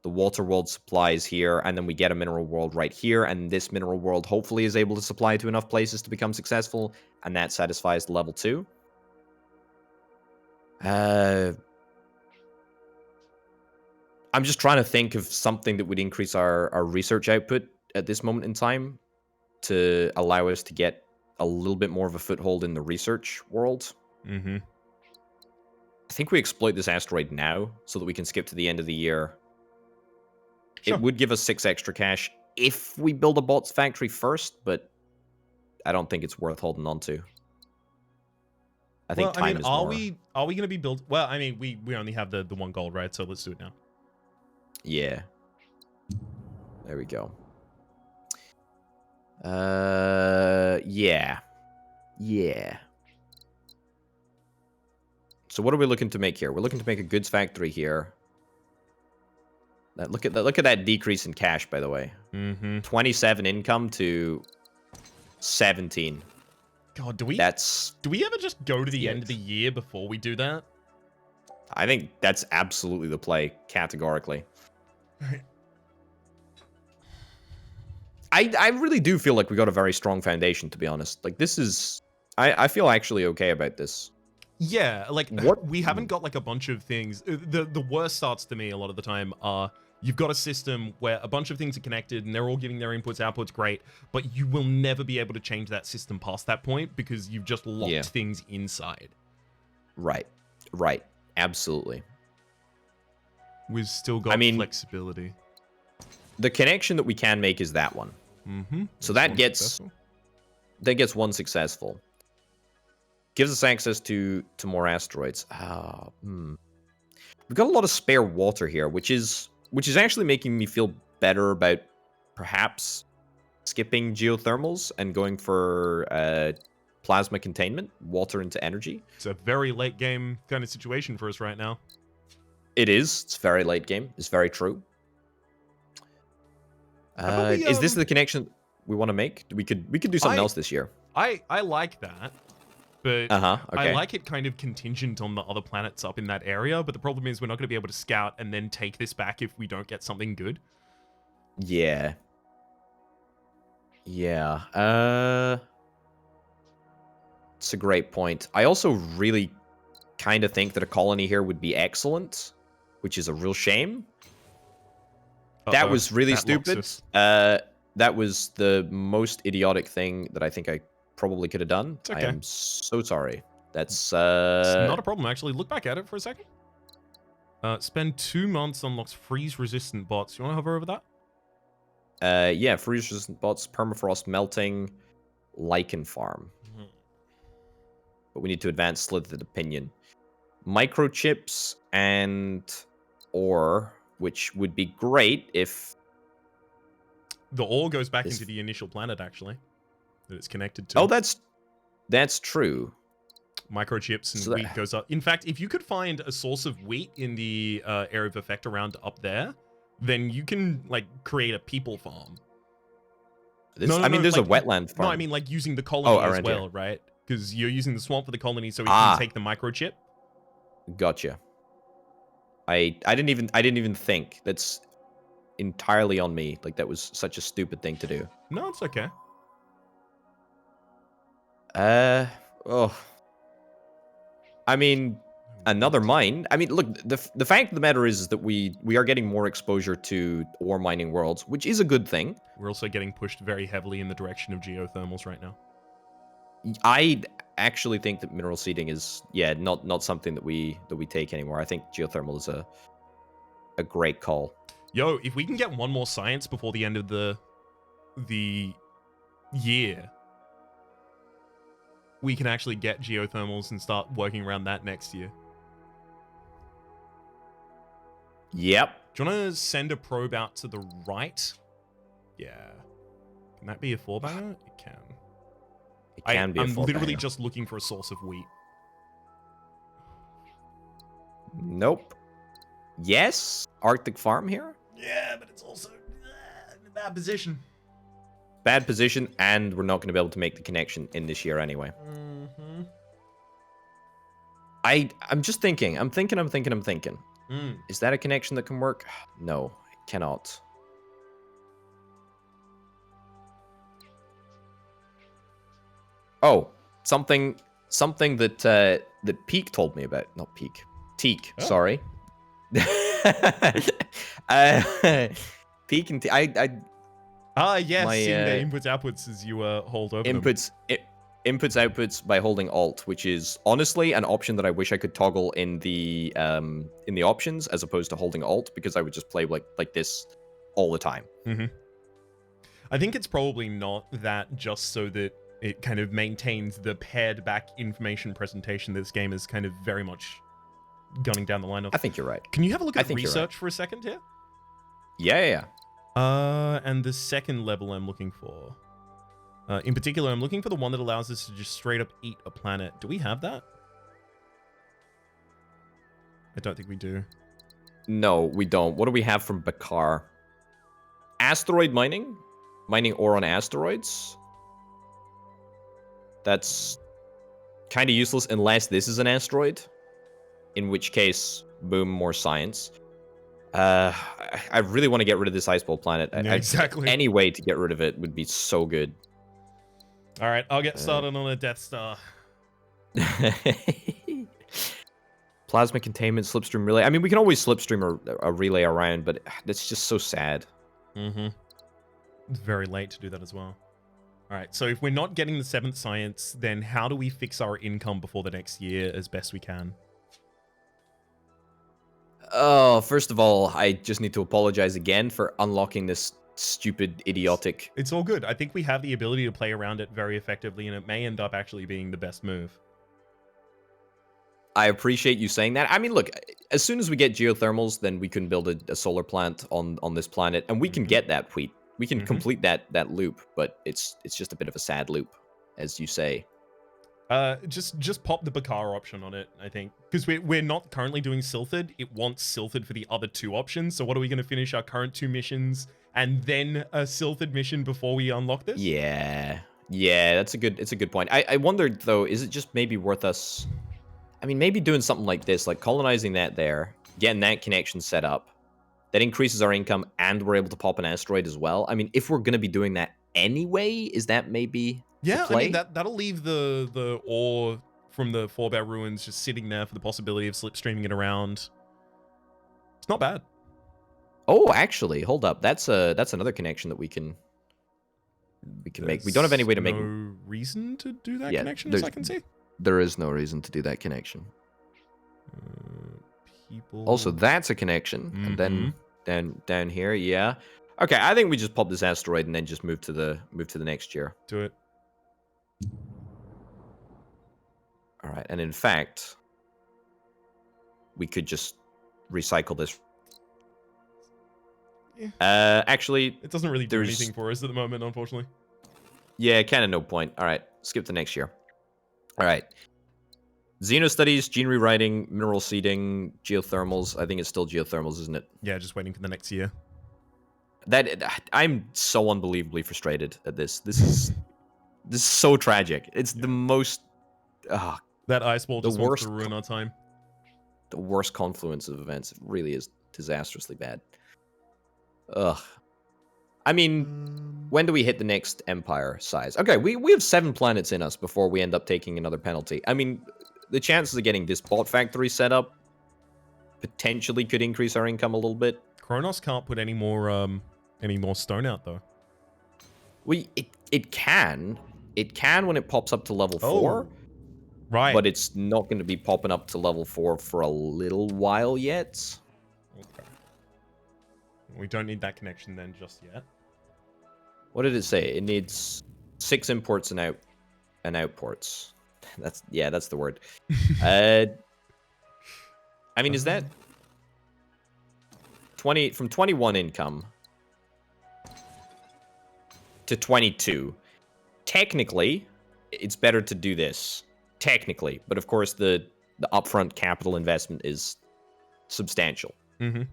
The water world supplies here, and then we get a mineral world right here, and this mineral world hopefully is able to supply to enough places to become successful, and that satisfies the level 2. I'm just trying to think of something that would increase our research output at this moment in time to allow us to get a little bit more of a foothold in the research world. Mm-hmm. I think we exploit this asteroid now so that we can skip to the end of the year. Sure. It would give us 6 extra cash if we build a bots factory first, but I don't think it's worth holding on to. I think time is more. Are we going to be built? Well, I mean, we only have the 1 gold, right? So let's do it now. Yeah. There we go. Yeah. So what are we looking to make here? We're looking to make a goods factory here. Look at that decrease in cash, by the way. 27 income to 17. God, do we ever just go to the end of the year before we do that? I think that's absolutely the play, categorically. I really do feel like we got a very strong foundation, to be honest. Like, this is... I feel actually okay about this. Yeah, like, we haven't got, like, a bunch of things. The worst starts to me a lot of the time are You've got a system where a bunch of things are connected and they're all giving their inputs, outputs, great, but you will never be able to change that system past that point because you've just locked things inside. Right. Right. Absolutely. We've still got flexibility. The connection that we can make is that one. Mm-hmm. So that gets one successful. Gives us access to more asteroids. We've got a lot of spare water here, which is actually making me feel better about perhaps skipping geothermals and going for plasma containment, water into energy. It's a very late game kind of situation for us right now. It is. It's very late game. It's very true. Is this the connection we want to make? We could do something else this year. I like that, but okay. I like it kind of contingent on the other planets up in that area. But the problem is we're not going to be able to scout and then take this back if we don't get something good. Yeah. Yeah. It's a great point. I also really kind of think that a colony here would be excellent, which is a real shame. That was really stupid. That was the most idiotic thing that I think I probably could have done. It's okay. I am so sorry. That's it's not a problem, actually. Look back at it for a second. Spend 2 months unlocks freeze-resistant bots. You want to hover over that? Yeah, freeze-resistant bots, permafrost melting, lichen farm. But we need to advance slithered opinion. Microchips and ore, which would be great if... The ore goes back into the initial planet, actually, that it's connected to. Oh, that's true. Microchips and wheat goes up. In fact, if you could find a source of wheat in the area of effect around up there, then you can, like, create a people farm. There's a wetland farm. No, I mean, like, using the colony as well, here. Right? Because you're using the swamp for the colony, so we can take the microchip. Gotcha. I didn't even think. That's entirely on me. Like, that was such a stupid thing to do. No, it's okay. I mean, another mine. I mean, look, the fact of the matter is that we are getting more exposure to ore mining worlds, which is a good thing. We're also getting pushed very heavily in the direction of geothermals right now. I actually think that mineral seeding is not something that we take anymore. I think geothermal is a great call. Yo, if we can get one more science before the end of the year, we can actually get geothermals and start working around that next year. Yep. Do you want to send a probe out to the right? Yeah. Can that be a 4-banger? It can. It can be a 4-banger. I'm literally just looking for a source of wheat. Nope. Yes? Arctic farm here? Yeah, but it's also in a bad position. Bad position, and we're not going to be able to make the connection in this year anyway. Mm-hmm. I'm just thinking. I'm thinking. Is that a connection that can work? No, it cannot. Oh, something that Peak told me about. Not Peak. Teak. Oh. Sorry. Peak and Teak. Yes, seeing the inputs outputs as you hold over inputs outputs by holding Alt, which is honestly an option that I wish I could toggle in the options as opposed to holding Alt, because I would just play like this all the time. Mm-hmm. I think it's probably not that, just so that it kind of maintains the pared back information presentation this game is kind of very much gunning down the line of. I think you're right. Can you have a look at research for a second here? Yeah. And the second level I'm looking for. In particular, I'm looking for the one that allows us to just straight up eat a planet. Do we have that? I don't think we do. No, we don't. What do we have from Bakar? Asteroid mining? Mining ore on asteroids? That's kind of useless unless this is an asteroid. In which case, boom, more science. I really want to get rid of this ice ball planet. Yeah, exactly. Any way to get rid of it would be so good. All right, I'll get started on a Death Star. Plasma containment, slipstream relay. I mean, we can always slipstream a relay around, but it's just so sad. Mm-hmm. It's very late to do that as well. All right, so if we're not getting the 7th science, then how do we fix our income before the next year as best we can? Oh, first of all, I just need to apologize again for unlocking this stupid, idiotic... It's all good. I think we have the ability to play around it very effectively, and it may end up actually being the best move. I appreciate you saying that. I mean, look, as soon as we get geothermals, then we can build a solar plant on this planet, and we can get that wheat. We can complete that loop, but it's just a bit of a sad loop, as you say. Just pop the Bakar option on it, I think, because we're not currently doing Silthid. It wants Silthid for the other 2 options. So what are we going to finish our current 2 missions and then a Silthid mission before we unlock this? Yeah, it's a good point. I wondered though, is it just maybe worth us? I mean, maybe doing something like this, like colonizing that there, getting that connection set up, that increases our income, and we're able to pop an asteroid as well. I mean, if we're going to be doing that anyway, is that maybe yeah? the play? I mean, that'll leave the ore from the Forebear ruins just sitting there for the possibility of slipstreaming it around. It's not bad. Oh, actually, hold up. That's another connection that we can make. We don't have any way to make. No reason to do that connection, as I can see. There is no reason to do that connection. People. Also, that's a connection, and then down here, yeah. Okay, I think we just pop this asteroid and then just move to the next year. Do it. All right, and in fact, we could just recycle this. Yeah. Actually, it doesn't really do anything for us at the moment, unfortunately. Yeah, kind of no point. All right, skip to next year. All right. Xeno studies, gene rewriting, mineral seeding, geothermals. I think it's still geothermals, isn't it? Yeah, just waiting for the next year. I'm so unbelievably frustrated at this. This is so tragic. It's the most. That ice wall just wants to ruin our time. The worst confluence of events. It really is disastrously bad. Ugh. I mean, when do we hit the next empire size? Okay, we have 7 planets in us before we end up taking another penalty. I mean, the chances of getting this bot factory set up potentially could increase our income a little bit. Kronos can't put any more stone out though. It can when it pops up to level 4. Right. But it's not going to be popping up to level 4 for a little while yet. Okay. We don't need that connection then just yet. What did it say? It needs 6 imports and outports. That's the word. I mean, is that 20 from 21 income to 22? Technically, it's better to do this. Technically, but of course the upfront capital investment is substantial. Mm-hmm.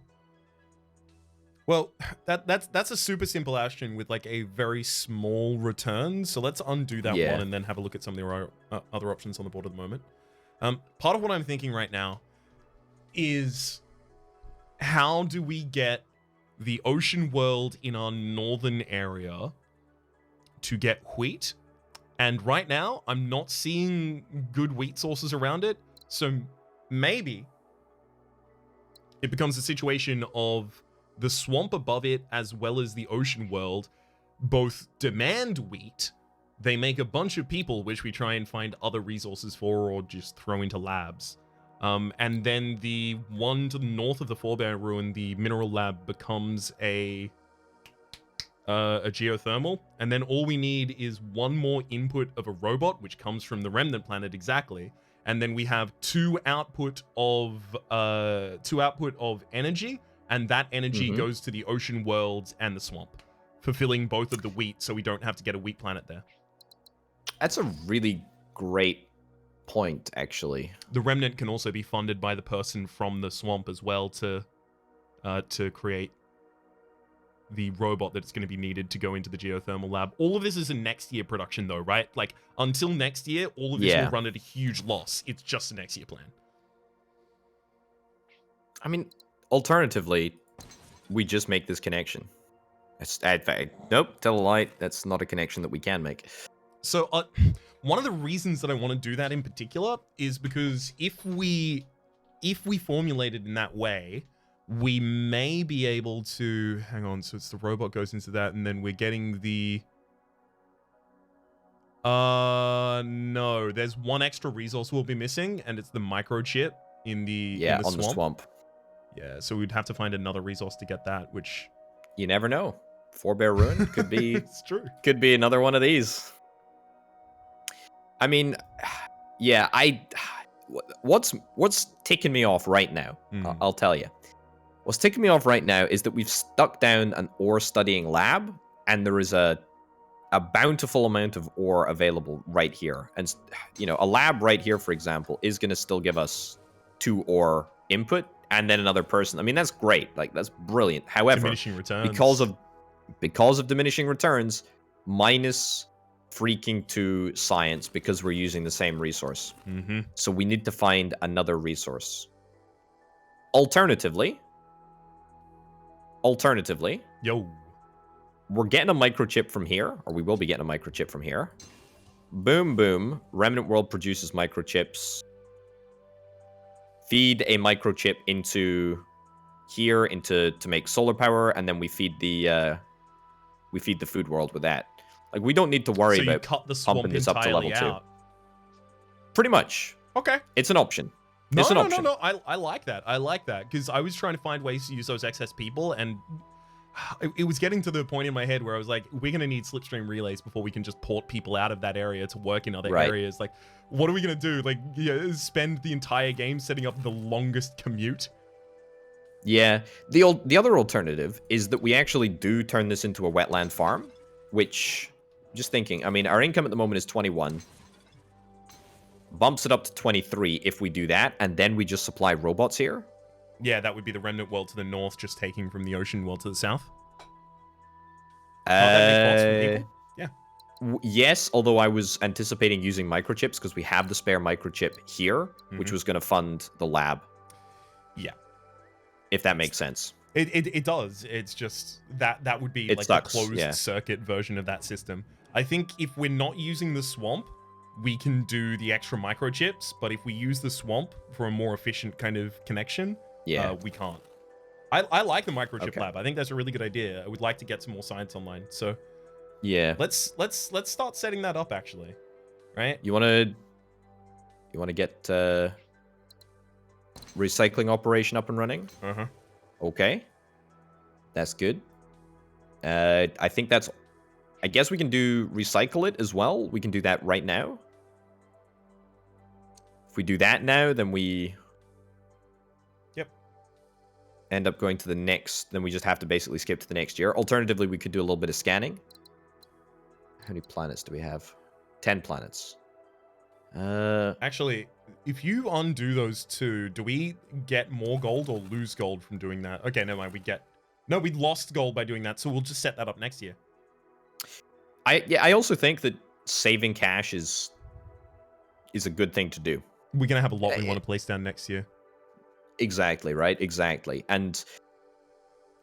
Well, that's a super simple action with like a very small return. So let's undo that one and then have a look at some of the other options on the board at the moment. Part of what I'm thinking right now is how do we get the ocean world in our northern area to get wheat? And right now, I'm not seeing good wheat sources around it. So maybe it becomes a situation of the swamp above it, as well as the ocean world, both demand wheat. They make a bunch of people, which we try and find other resources for or just throw into labs. And then the one to the north of the Forebear Ruin, the mineral lab, becomes a geothermal. And then all we need is one more input of a robot, which comes from the remnant planet exactly. And then we have two output of energy. And that energy goes to the ocean worlds and the swamp, fulfilling both of the wheat, so we don't have to get a wheat planet there. That's a really great point, actually. The remnant can also be funded by the person from the swamp as well to create the robot that's going to be needed to go into the geothermal lab. All of this is a next year production, though, right? Like, until next year, all of this will run at a huge loss. It's just a next year plan. I mean, alternatively, we just make this connection. Nope, tell a lie. That's not a connection that we can make. So, one of the reasons that I want to do that in particular is because if we if we formulate it in that way, we may be able to... Hang on, so it's the robot goes into that, and then we're getting the... No. There's one extra resource we'll be missing, and it's the microchip in the on the swamp. Yeah, so we'd have to find another resource to get that, which... You never know. Forebear Ruin could be... It's true. Could be another one of these. I mean, yeah, what's ticking me off right now, I'll tell you. What's ticking me off right now is that we've stuck down an ore studying lab, and there is a bountiful amount of ore available right here. And, you know, a lab right here, for example, is going to still give us 2 ore input, and then another person. I mean, that's great. Like, that's brilliant. However, diminishing returns. Because of diminishing returns, minus freaking 2 science because we're using the same resource. So we need to find another resource. Alternatively, yo, we're getting a microchip from here, or we will be getting a microchip from here. Boom, boom. Remnant World produces microchips. Feed a microchip into here to make solar power, and then we feed the food world with that. Like, we don't need to worry about cut the swamp pumping this up to level 2. Pretty much. Okay. It's an option. No. I like that. I like that, because I was trying to find ways to use those excess people, and it was getting to the point in my head where I was like, we're going to need slipstream relays before we can just port people out of that area to work in other areas. Like, what are we going to do? Like, spend the entire game setting up the longest commute? Yeah. The other alternative is that we actually do turn this into a wetland farm, which, just thinking, I mean, our income at the moment is 21. Bumps it up to 23 if we do that, and then we just supply robots here. Yeah, that would be the remnant world to the north, just taking from the ocean world to the south. Yeah. Yes, although I was anticipating using microchips because we have the spare microchip here, which was going to fund the lab. Yeah. If that makes sense. It does. It's just that would be like sucks, the closed circuit version of that system. I think if we're not using the swamp, we can do the extra microchips, but if we use the swamp for a more efficient kind of connection, we can't. I like the microchip lab. I think that's a really good idea. I would like to get some more science online. So yeah, let's start setting that up actually. Right? You want to get recycling operation up and running? Okay. That's good. I think that's... I guess we can do recycle it as well. We can do that right now. If we do that now, then we... end up going to the next... Then we just have to basically skip to the next year. Alternatively, we could do a little bit of scanning. How many planets do we have? 10 planets. Actually, if you undo those 2, do we get more gold or lose gold from doing that? Okay, never mind. We lost gold by doing that, so we'll just set that up next year. I also think that saving cash is a good thing to do. We're gonna have a lot we want to place down next year. Exactly, right? Exactly. And,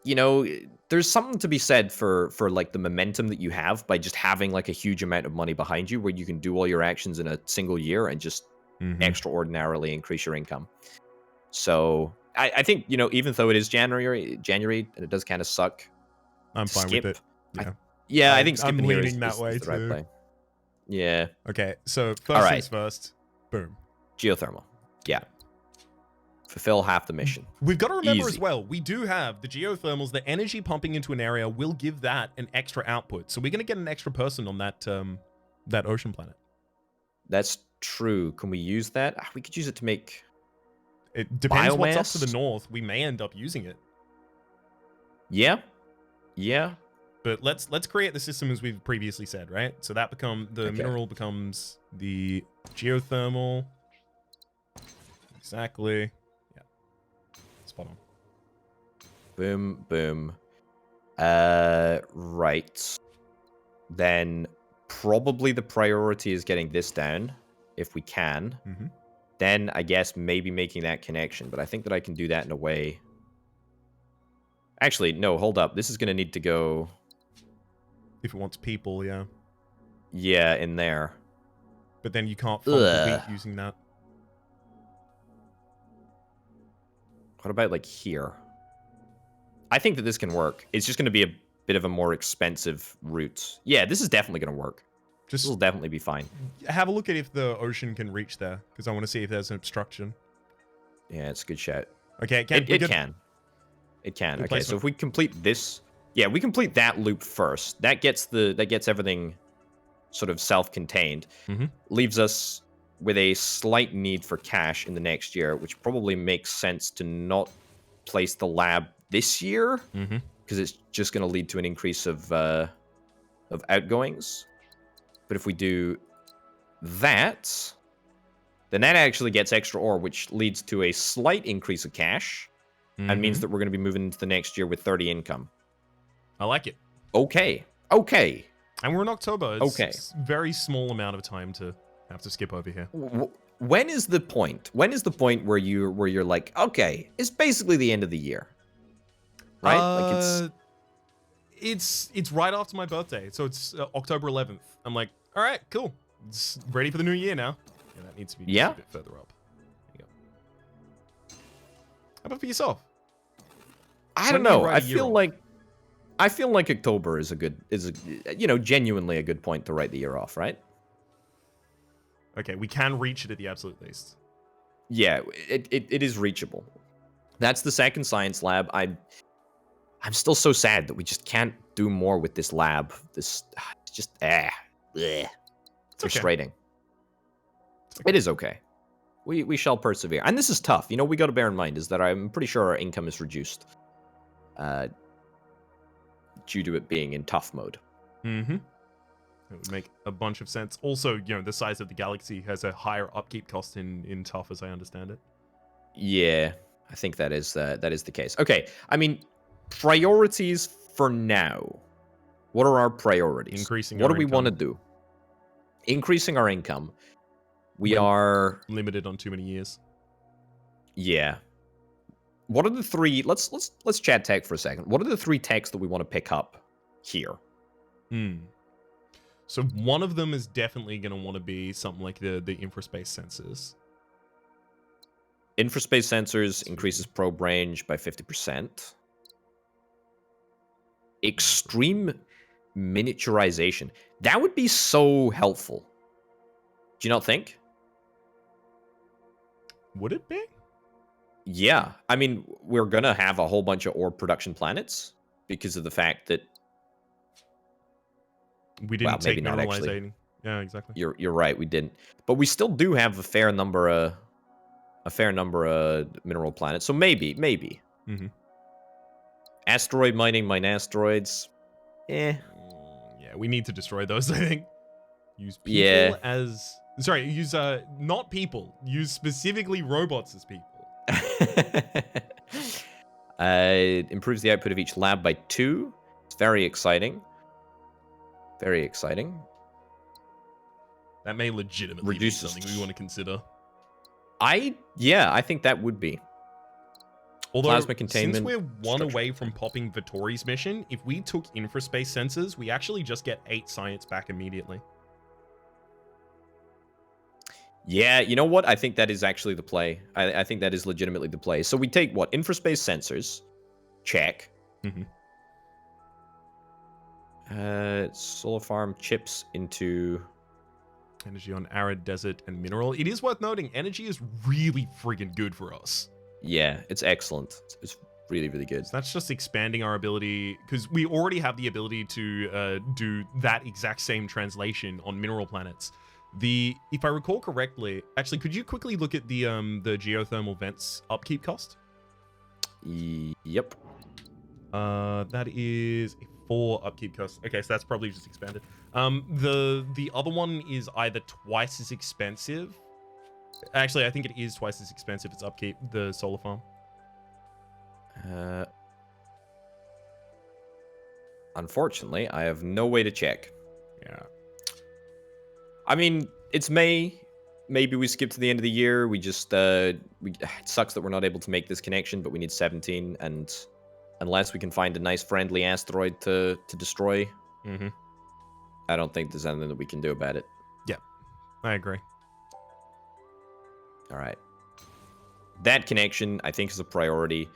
you know, there's something to be said for like the momentum that you have by just having like a huge amount of money behind you where you can do all your actions in a single year and just extraordinarily increase your income. So I think, you know, even though it is January and it does kind of suck. I'm fine with it. Yeah. I think skipping I'm here leaning is that way the right too. play. Yeah. Okay, so first things first. Boom. Geothermal. Yeah. Fulfill half the mission. We've got to remember Easy. as well, we do have the geothermals, the energy pumping into an area will give that an extra output. So we're going to get an extra person on that that ocean planet. That's true. Can we use that? We could use it to make... It depends biomass? What's up to the north. We may end up using it. Yeah. Yeah. But let's create the system as we've previously said, right? So that mineral becomes the geothermal. Exactly. Yeah. Spot on. Boom, boom. Right. Then probably the priority is getting this down, if we can. Then I guess maybe making that connection, but I think that I can do that in a way. Actually, no, hold up. This is going to need to go... If it wants people, yeah. Yeah, in there. But then you can't fund the wheat using that. What about like here? I think that this can work. It's just going to be a bit of a more expensive route. Yeah, this is definitely going to work. This will Just definitely be fine. have a look at if the ocean can reach there, because I want to see if there's an obstruction. Yeah, it's a good shout. Okay, It can. It can. Good Okay, placement. so if we complete this, yeah, we complete that loop first. That gets everything sort of self-contained. Mhm. Leaves us with a slight need for cash in the next year, which probably makes sense to not place the lab this year Mhm. because it's just going to lead to an increase of outgoings. But if we do that, then that actually gets extra ore, which leads to a slight increase of cash, and means Mhm. that we're going to be moving into the next year with 30 income. I like it. Okay. And we're in October. It's Okay. a very small amount of time to have to skip over here. When is the point? When is the point where you're like, okay, it's basically the end of the year, right? Like It's right after my birthday, so it's October 11th. I'm like, all right, cool. It's ready for the new year now. Yeah, that needs to be just Yeah? a bit further up. There you go. How about for yourself? I When don't do you know. write a year off? I feel like October is genuinely a good point to write the year off, right? Okay, we can reach it at the absolute least. Yeah, it is reachable. That's the second science lab. I'm still so sad that we just can't do more with this lab. This just bleh, frustrating. Okay. It is okay. We shall persevere. And this is tough. You know, we got to bear in mind is that I'm pretty sure our income is reduced due to it being in tough mode. Mm-hmm. It would make a bunch of sense. Also, you know, the size of the galaxy has a higher upkeep cost in tough, as I understand it. Yeah, I think that is the case. Okay, I mean, priorities for now. What are our priorities? Increasing What our do we want to income. do? Increasing our income. We're are limited on too many years. Yeah. What are the three? Let's chat tech for a second. What are the three techs that we want to pick up here? So one of them is definitely going to want to be something like the infraspace sensors. Infraspace sensors increases probe range by 50%. Extreme miniaturization. That would be so helpful. Do you not think? Would it be? Yeah. I mean, we're going to have a whole bunch of orb production planets because of the fact that we didn't take maybe not actually. mineralizing. Yeah, exactly. You're right, we didn't. But we still do have a fair number of mineral planets. So maybe. Mm-hmm. Asteroid mining, mine asteroids. Yeah, we need to destroy those, I think. Use people as... Sorry, use not people. Use specifically robots as people. It improves the output of each lab by 2. It's very exciting. Very exciting. That may legitimately be something we want to consider. I think that would be. Although, Plasma containment, since we're one away from popping Vittori's mission, if we took infraspace sensors, we actually just get 8 science back immediately. Yeah, you know what? I think that is actually the play. I think that is legitimately the play. So we take what? Infraspace sensors. Check. Mm-hmm. Solar farm chips into... Energy on arid, desert, and mineral. It is worth noting, energy is really friggin' good for us. Yeah, it's excellent. It's really, really good. So that's just expanding our ability, because we already have the ability to do that exact same translation on mineral planets. If I recall correctly, actually, could you quickly look at the geothermal vents upkeep cost? Yep. That is a 4 upkeep cost. Okay, so that's probably just expanded. The other one is either twice as expensive. Actually, I think it is twice as expensive. It's upkeep, the solar farm. Unfortunately, I have no way to check. Yeah. I mean, it's May. Maybe we skip to the end of the year. We just it sucks that we're not able to make this connection, but we need 17, and unless we can find a nice friendly asteroid to destroy, I don't think there's anything that we can do about it. Yeah, I agree. All right. that connection, I think, is a priority.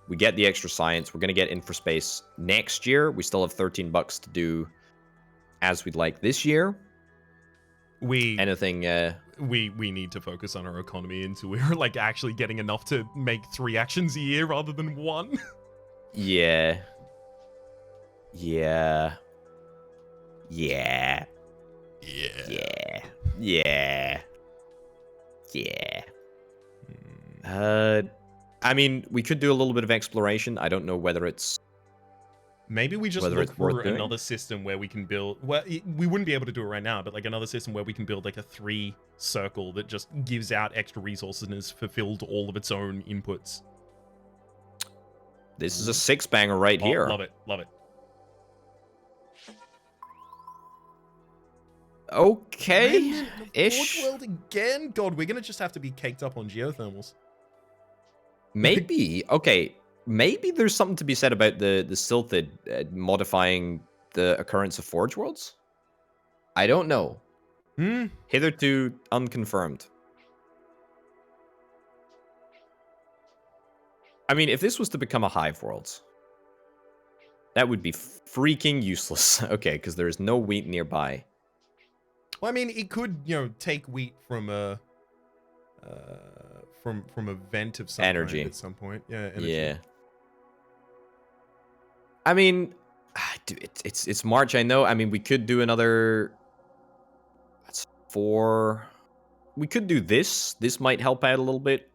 We get the extra science. We're going to get infra space next year. We still have $13 to do as we'd like this year. Anything... We need to focus on our economy until we're like actually getting enough to make 3 actions a year rather than 1. Yeah. Yeah. Yeah. Yeah. Yeah. Yeah. I mean, we could do a little bit of exploration. I don't know whether it's... Maybe we just whether look it's worth for doing. another system where we can build... Well, we wouldn't be able to do it right now, but like another system where we can build like a 3 circle that just gives out extra resources and has fulfilled all of its own inputs. This is a 6-banger right here. Love it. Love it. Okay-ish. Forge World again? God, we're going to just have to be caked up on geothermals. Maybe. Okay. Maybe there's something to be said about the Silthid modifying the occurrence of Forge Worlds. I don't know. Hitherto unconfirmed. I mean, if this was to become a Hive World, that would be freaking useless. Okay, because there is no wheat nearby. Well, I mean, it could, you know, take wheat from a from a vent of some Energy kind at some point. Yeah, energy. Yeah. I mean, it's March. I know. I mean, we could do another. That's 4. We could do this. This might help out a little bit,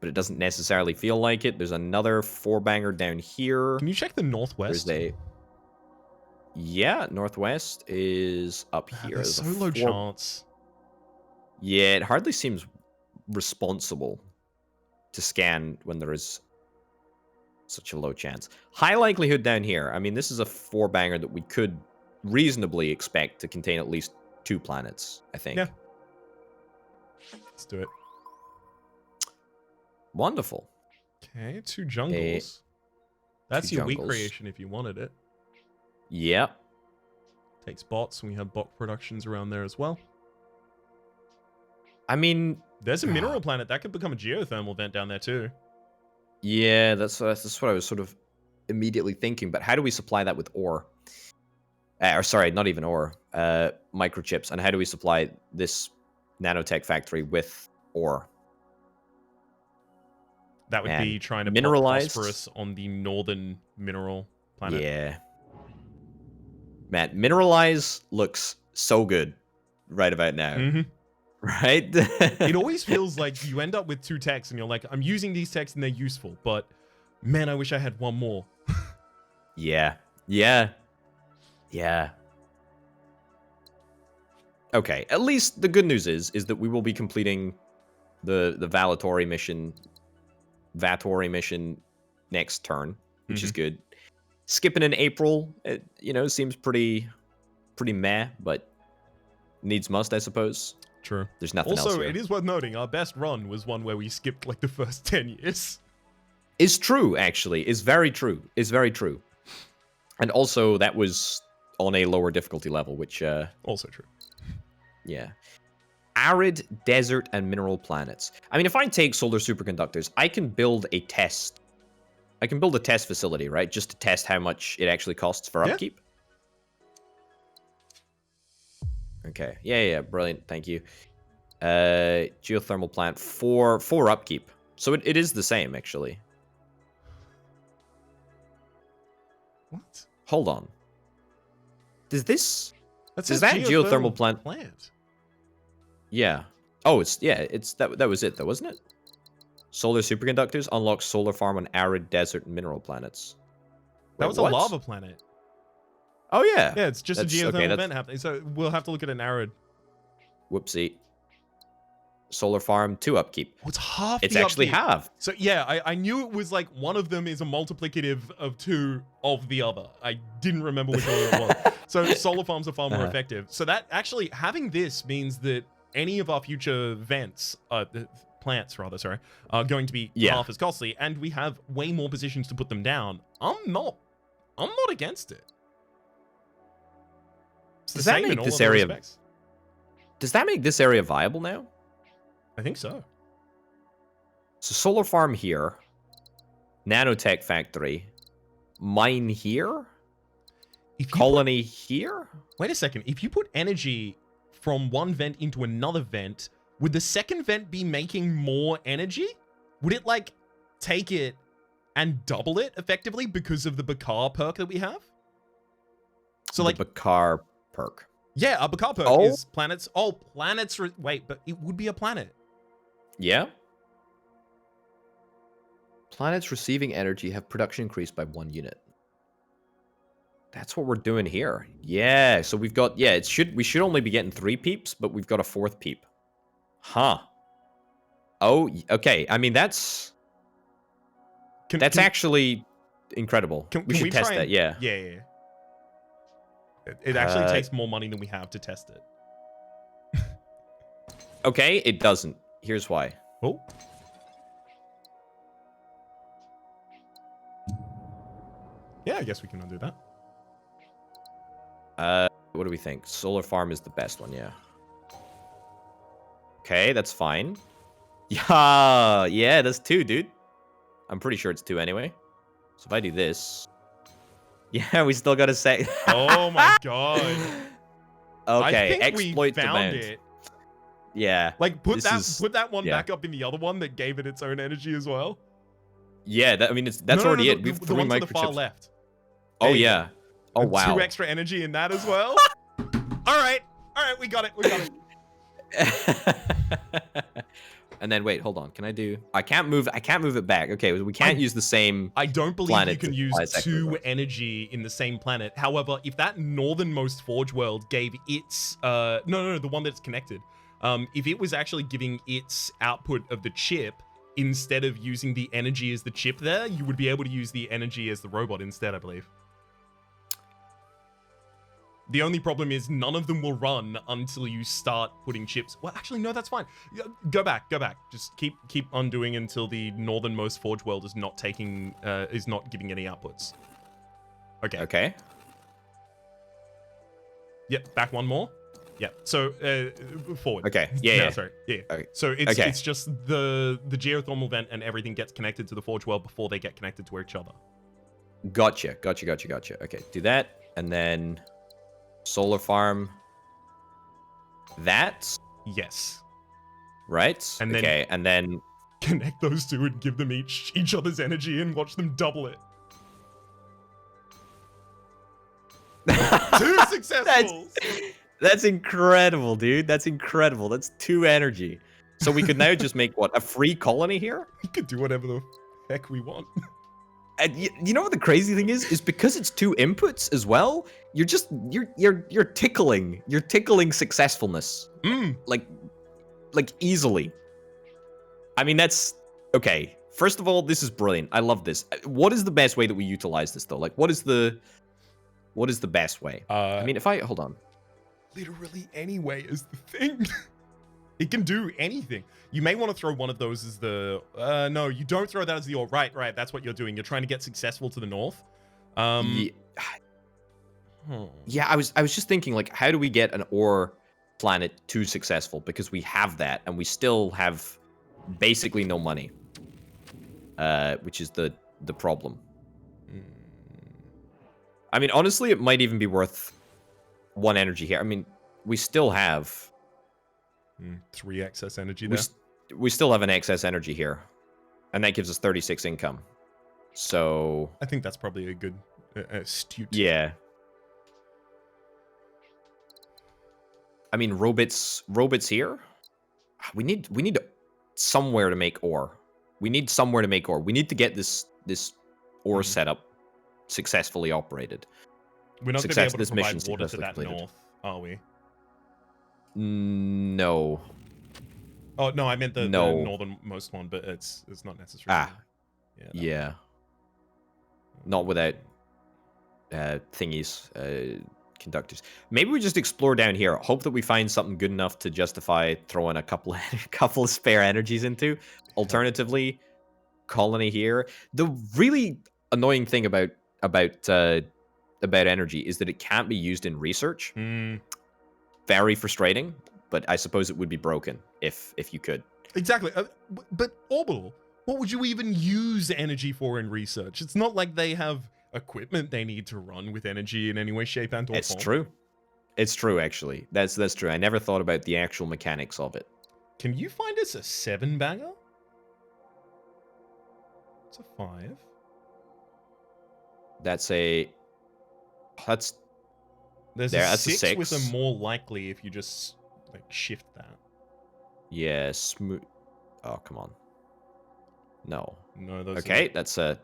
but it doesn't necessarily feel like it. There's another 4-banger down here. Can you check the northwest? Yeah, northwest is up here. There's so low chance. Yeah, it hardly seems responsible to scan when there is such a low chance. High likelihood down here. I mean, this is a 4-banger that we could reasonably expect to contain at least 2 planets, I think. Yeah. Let's do it. Wonderful. Okay, 2 jungles. That's 2 your jungles. wheat creation if you wanted it. Yep. Takes bots, and we have bot productions around there as well. I mean... There's a mineral planet. That could become a geothermal vent down there too. Yeah, that's what I was sort of immediately thinking. But how do we supply that with ore? Or sorry, not even ore. Microchips. And how do we supply this nanotech factory with ore? That would be trying to mineralize phosphorus on the northern mineral planet. Yeah. Man, mineralize looks so good right about now. Mm-hmm. Right? It always feels like you end up with 2 techs and you're like, I'm using these techs and they're useful, but man, I wish I had 1 more. Yeah. Yeah. Yeah. Okay, at least the good news is that we will be completing the Valatori mission next turn, which is good. Skipping in April, seems pretty meh, but needs must, I suppose. True. There's nothing else Also, here. it is worth noting, our best run was one where we skipped like the first 10 years. Is true, actually. Is very true. Is very true. And also, that was on a lower difficulty level, which... also true. Yeah. Arid, desert, and mineral planets. I mean, if I take solar superconductors, I can build a test. I can build a test facility, right? Just to test how much it actually costs for upkeep. Okay. Yeah, brilliant. Thank you. Geothermal plant for upkeep. So it is the same, actually. What? Hold on. Does that geothermal plant? Yeah. Oh, that was it though, wasn't it? Solar superconductors unlock solar farm on arid desert and mineral planets. That was a lava planet. Oh yeah. Yeah, it's just a geothermal vent happening. So we'll have to look at an arid. Whoopsie. Solar farm 2 upkeep. Oh, it's half. It's actually half. So yeah, I knew it was like one of them is a multiplicative of 2 of the other. I didn't remember which one it was. So solar farms are far more effective. So that actually having this means that any of our future vents, plants rather, sorry, are going to be half as costly, and we have way more positions to put them down. I'm not against it. Does that make this area? Does that make this area viable now? I think so. So solar farm here, nanotech factory, mine here, colony here. Wait a second. If you put energy from one vent into another vent, would the second vent be making more energy? Would it like take it and double it effectively because of the Bakar perk that we have? So The like Bakar perk. Yeah, a Bakar perk Oh. is planets. Oh, planets. Wait, but it would be a planet. Yeah. Planets receiving energy have production increased by 1 unit. That's what we're doing here. Yeah, so we've got, yeah, we should only be getting 3 peeps, but we've got a 4th peep. Huh. Oh, okay. I mean, that's actually incredible. We should test that, yeah. Yeah. It actually takes more money than we have to test it. Okay, it doesn't. Here's why. Oh. Yeah, I guess we can undo that. What do we think? Solar farm is the best one, yeah. Okay, that's fine. Yeah, that's 2, dude. I'm pretty sure it's 2 anyway. So if I do this... Yeah, we still gotta say... Oh my god. Okay, I think exploit we found demand. it. Yeah. Like, put that one yeah. back up in the other one that gave it its own energy as well. Yeah, I mean, that's already it. We've the 3 one microchips. to the far left. Oh, yeah. Oh, and wow. 2 extra energy in that as well. All right, we got it. And then wait, hold on. Can I do? I can't move it back. Okay, we can't use the same. I don't believe planet you can to use fly second 2 one. energy in the same planet. However, if that northernmost Forge world gave its no, the one that's connected, if it was actually giving its output of the chip instead of using the energy as the chip there, you would be able to use the energy as the robot instead, I believe. The only problem is none of them will run until you start putting chips. Well, actually, no, that's fine. Go back. Just keep undoing until the northernmost Forge world is not taking, is not giving any outputs. Okay. Okay. Yep. Back one more. Yeah. So forward. Okay. Yeah. Sorry. Yeah. Okay. So it's just the geothermal vent and everything gets connected to the Forge world before they get connected to each other. Gotcha. Okay. Do that, and then solar farm. That. Yes. Right. And then, okay. And then connect those 2 and give them each other's energy and watch them double it. 2 successful. That's incredible, dude. That's incredible. That's 2 energy. So we could now just make what, a free colony here? We could do whatever the heck we want. And you know what the crazy thing is because it's 2 inputs as well. You're just you're tickling successfulness, like easily. I mean, that's okay. First of all, this is brilliant. I love this. What is the best way that we utilize this though? Like, what is the best way? I mean, if I hold on, literally any way is the thing. It can do anything. You may want to throw one of those as the... no, you don't throw that as the ore. Right. That's what you're doing. You're trying to get successful to the north. Yeah, I was just thinking, like, how do we get an ore planet to successful? Because we have that, and we still have basically no money. Which is the problem. I mean, honestly, it might even be worth 1 energy here. I mean, we still have... 3 excess energy there. We still have an excess energy here. And that gives us 36 income. So... I think that's probably a good, astute... Yeah. I mean, robots here? We need somewhere to make ore. We need somewhere to make ore. We need to get this ore setup successfully operated. We're not going to be able to provide water to that north, are we? No. Oh no, I meant the northernmost one, but it's not necessary. Yeah. Not without thingies, conductors. Maybe we just explore down here. Hope that we find something good enough to justify throwing a couple of spare energies into. Alternatively, colony here. The really annoying thing about energy is that it can't be used in research. Very frustrating, but I suppose it would be broken if you could. Exactly. But Orbital, What would you even use energy for in research? It's not like they have equipment they need to run with energy in any way, shape, and or It's form. true. It's true, actually. That's true. I never thought about the actual mechanics of it. Can you find us a 7-bagger? It's a 5. That's a... That's... There's There, a that's a 6 with a 6. more likely if you just like shift that. Yeah, smooth... Oh, come on. No. No, those Okay, are... that's a...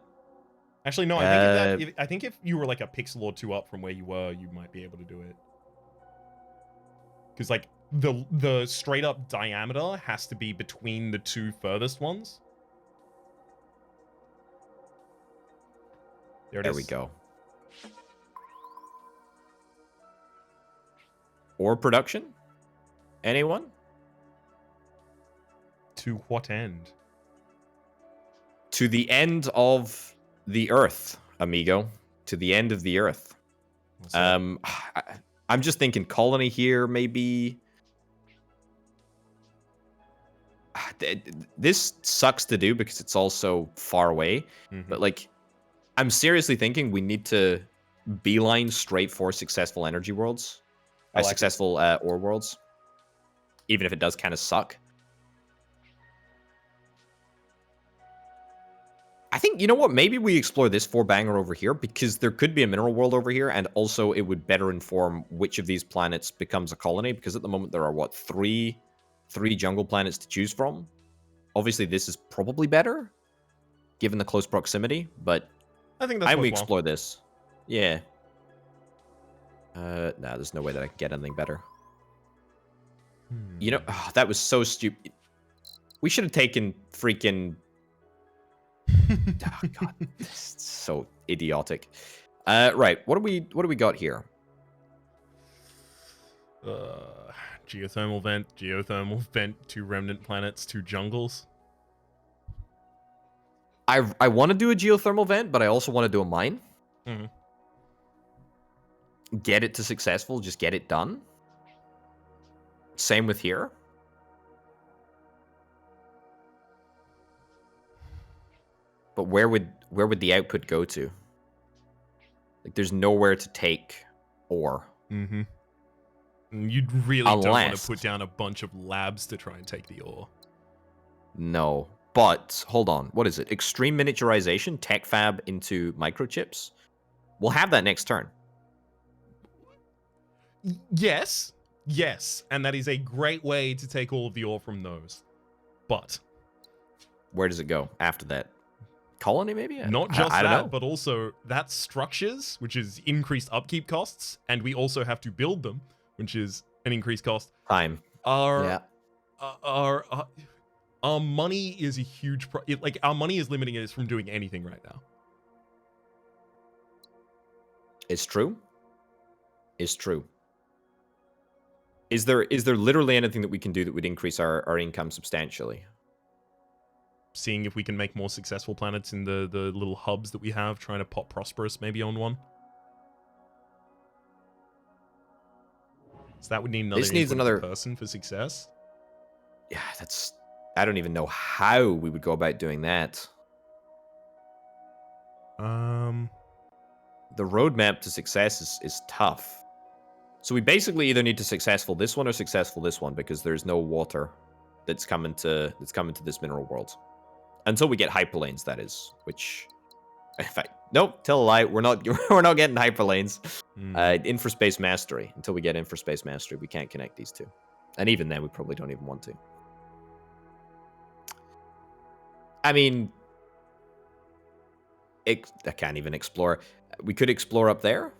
Actually, no, I think I think if you were like a pixel or 2 up from where you were, you might be able to do it. Because like the straight up diameter has to be between the 2 furthest ones. There it is. There we go. Or production? Anyone? To what end? To the end of the Earth, amigo. To the end of the Earth. What's that? I'm just thinking colony here, maybe. This sucks to do because it's also far away. But like, I'm seriously thinking we need to beeline straight for successful energy worlds. I like Successful ore worlds. Even if it does kind of suck. I think, you know what, maybe we explore this 4-banger over here, because there could be a mineral world over here, and also it would better inform which of these planets becomes a colony, because at the moment there are, what, three jungle planets to choose from? Obviously this is probably better, given the close proximity, but I think that's we worthwhile. explore this. Yeah. Nah, there's no way that I can get anything better. You know, that was so stupid. We should have taken freaking... Oh, God, this is so idiotic. Right, what do we got here? Geothermal vent, 2 remnant planets, 2 jungles. I want to do a geothermal vent, but I also want to do a mine. Get it to successful, just get it done. Same with here. But where would the output go to? Like, there's nowhere to take ore. You'd really don't want to put down a bunch of labs to try and take the ore. No. But, hold on. What is it? Extreme miniaturization? Tech fab into microchips? We'll have that next turn. Yes. Yes. And that is a great way to take all of the ore from those. But... where does it go after that? Colony, maybe? Not just I don't know. but also that's structures, which is increased upkeep costs, and we also have to build them, which is an increased cost. Time. Our money is a huge like our money is limiting us from doing anything right now. It's true. It's true. Is there literally anything that we can do that would increase our income substantially? Seeing if we can make more successful planets in the little hubs that we have, trying to pop Prosperous maybe on one. So that would need another, this needs another person for success. Yeah, that's... I don't even know how we would go about doing that. The roadmap to success is tough. So we basically either need to successful this one or successful this one, because there's no water that's coming to this mineral world. Until we get hyperlanes, that is. Which, in fact, nope. Tell a lie. We're not getting hyperlanes. Infraspace mastery. Until we get infraspace mastery, we can't connect these two. And even then, we probably don't even want to. I mean, I can't even explore. We could explore up there.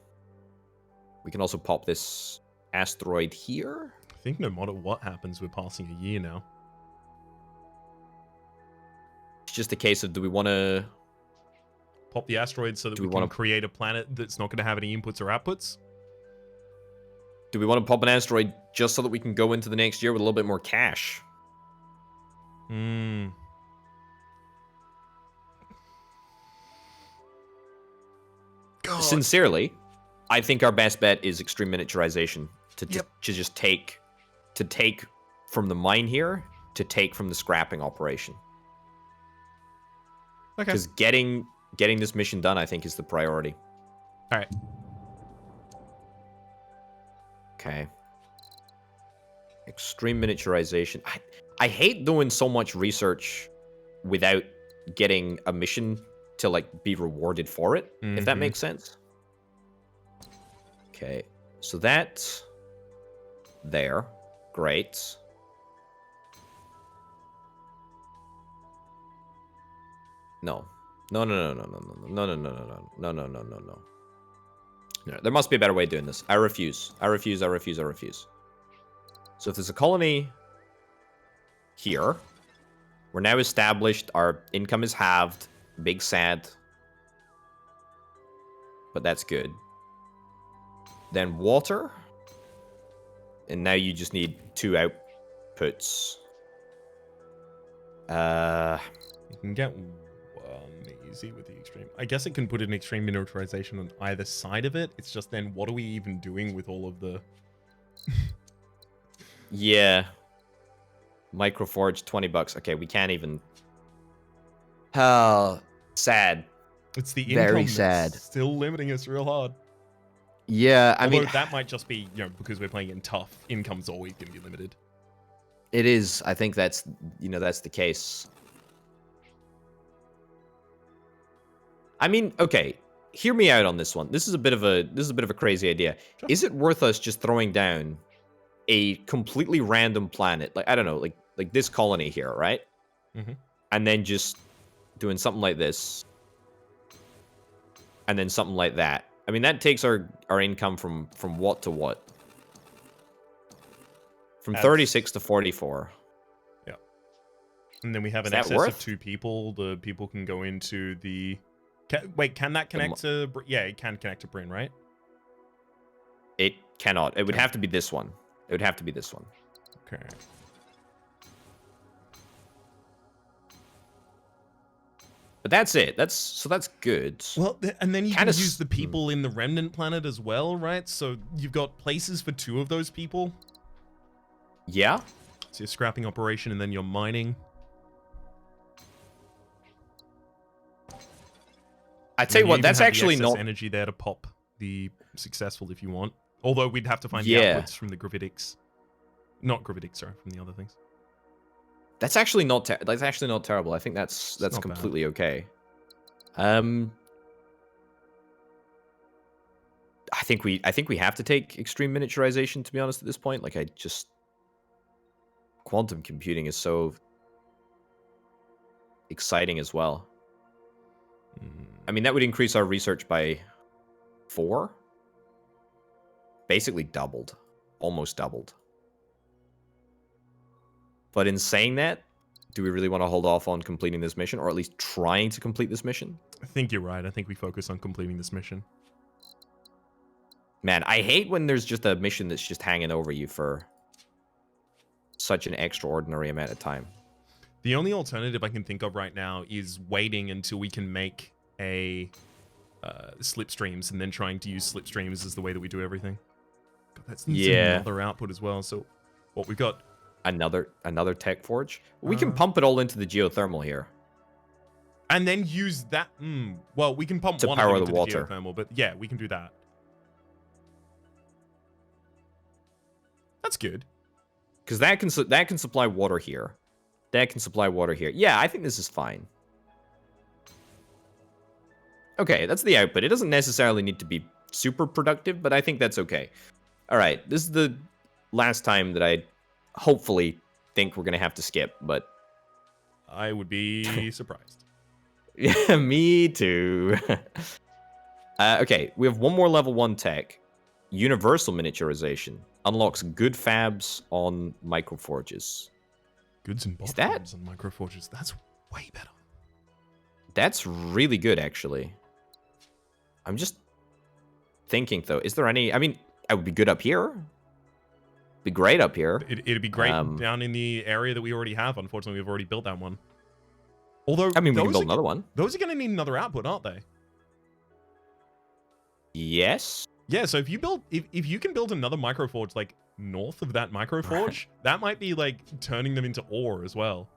We can also pop this asteroid here. I think no matter what happens, we're passing a year now. It's just a case of, do we want to pop the asteroid so that we can create a planet that's not going to have any inputs or outputs? Do we want to pop an asteroid just so that we can go into the next year with a little bit more cash? God. Sincerely, I think our best bet is extreme miniaturization to just take from the mine here to take from the scrapping operation. Okay. Because getting this mission done, I think, is the priority. All right. Okay. Extreme miniaturization. I hate doing so much research without getting a mission to like be rewarded for it, if that makes sense. Okay. So that's there. Great. No. No. There must be a better way of doing this. I refuse. I refuse. So if there's a colony here, we're now established. Our income is halved. Big sad. But that's good. Then water. And now you just need 2 outputs. You can get one easy with the extreme. I guess it can put an extreme miniaturization on either side of it. It's just then, what are we even doing with all of the... Yeah. Microforge, $20. Okay, we can't even... Sad. It's the income Very sad. that's still limiting us real hard. Yeah, I Although mean... that might just be, you know, because we're playing in tough, income's always going to be limited. It is. I think that's, that's the case. I mean, okay, hear me out on this one. This is a bit of a crazy idea. Sure. Is it worth us just throwing down a completely random planet, like I don't know, like this colony here, right? And then just doing something like this, and then something like that. I mean, that takes our income from what to what? From 36 to 44. Yeah. And then we have an excess of 2 people. The people can go into the... Wait, can that connect to... Yeah, it can connect to Bryn, right? It cannot. It would have to be this one. It would have to be this one. Okay. But that's it. That's good. Well, and then you can use the people in the remnant planet as well, right? So you've got places for 2 of those people. Yeah. So your scrapping operation and then your mining. I tell you what, that's actually not energy there to pop the successful if you want. Although we'd have to find the outputs from the gravitics. Not gravitics, sorry, from the other things. That's actually not terrible. I think that's completely okay. I think we have to take extreme miniaturization, to be honest, at this point. Like quantum computing is so exciting as well. I mean, that would increase our research by 4. Basically doubled. Almost doubled. But in saying that, do we really want to hold off on completing this mission? Or at least trying to complete this mission? I think you're right. I think we focus on completing this mission. Man, I hate when there's just a mission that's just hanging over you for such an extraordinary amount of time. The only alternative I can think of right now is waiting until we can make a slipstreams and then trying to use slipstreams as the way that we do everything. God, that's another output as well. So what we've got... Another tech forge? We can pump it all into the geothermal here. And then use that... well, we can pump to one power into the water. Geothermal, but yeah, we can do that. That's good. Because that can supply water here. That can supply water here. Yeah, I think this is fine. Okay, that's the output. It doesn't necessarily need to be super productive, but I think that's okay. All right, this is the last time that I hopefully think we're going to have to skip, but... I would be surprised. Yeah, me too. Okay, we have one more level 1 tech. Universal miniaturization. Unlocks good fabs on microforges. Goods and bot fabs on microforges. That's way better. That's really good, actually. I'm just thinking, though. Is there any... I mean, I would be good up here. Be great up here. It'd be great down in the area that we already have. Unfortunately, we've already built that one. Although, I mean, we can build another one. Those are going to need another output, aren't they? Yes. Yeah, so if you can build another microforge, like, north of that microforge, that might be, like, turning them into ore as well.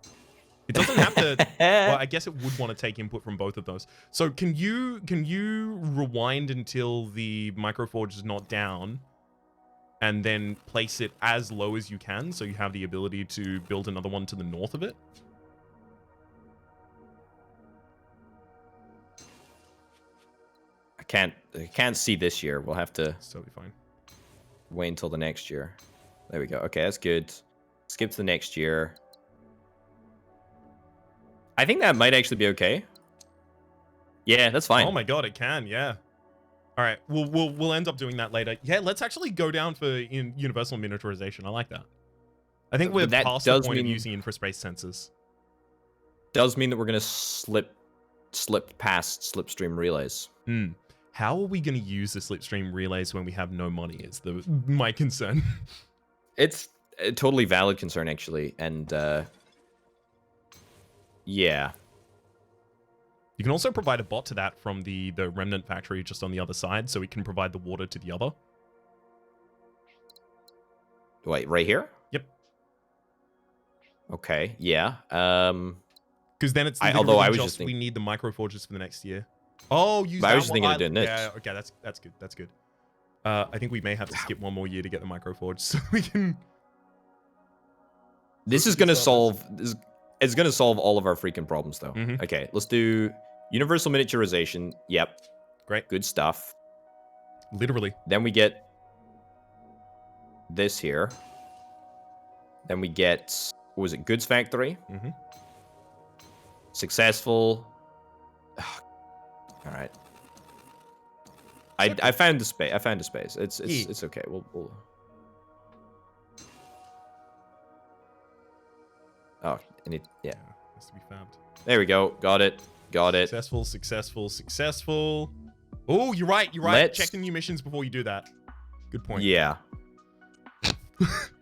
It doesn't have to. Well, I guess it would want to take input from both of those. So can you rewind until the microforge is not down, and then place it as low as you can, so you have the ability to build another one to the north of it? I can't see this year. We'll have to It's totally fine. wait until the next year. There we go. Okay, that's good. Skip to the next year. I think that might actually be okay. Yeah, that's fine. Oh my god, it can, yeah. All right, we'll end up doing that later. Yeah, let's actually go down for universal miniaturization. I like that. I think we're past the point of using infraspace sensors. Does mean that we're gonna slip past slipstream relays. How are we going to use the slipstream relays when we have no money is my concern. It's a totally valid concern, actually. And, yeah. You can also provide a bot to that from the remnant factory just on the other side, so we can provide the water to the other. Wait, right here? Yep. Okay, yeah. Because then it's although I was just we need the microforges for the next year. Oh, use that I was just thinking of doing this. Yeah, okay, that's good. That's good. I think we may have to skip one more year to get the microforge, so we can. This is gonna solve. It's gonna solve all of our freaking problems, though. Okay, let's do universal miniaturization. Yep. Great. Good stuff. Literally. Then we get this here. Then we get, what was it? Goods factory. Successful. All right. I found the space. I found the space. It's okay. We'll. Oh, yeah. Has to be fabbed. There we go. Got it. Got it. Successful. Oh, you're right. Check the new missions before you do that. Good point. Yeah.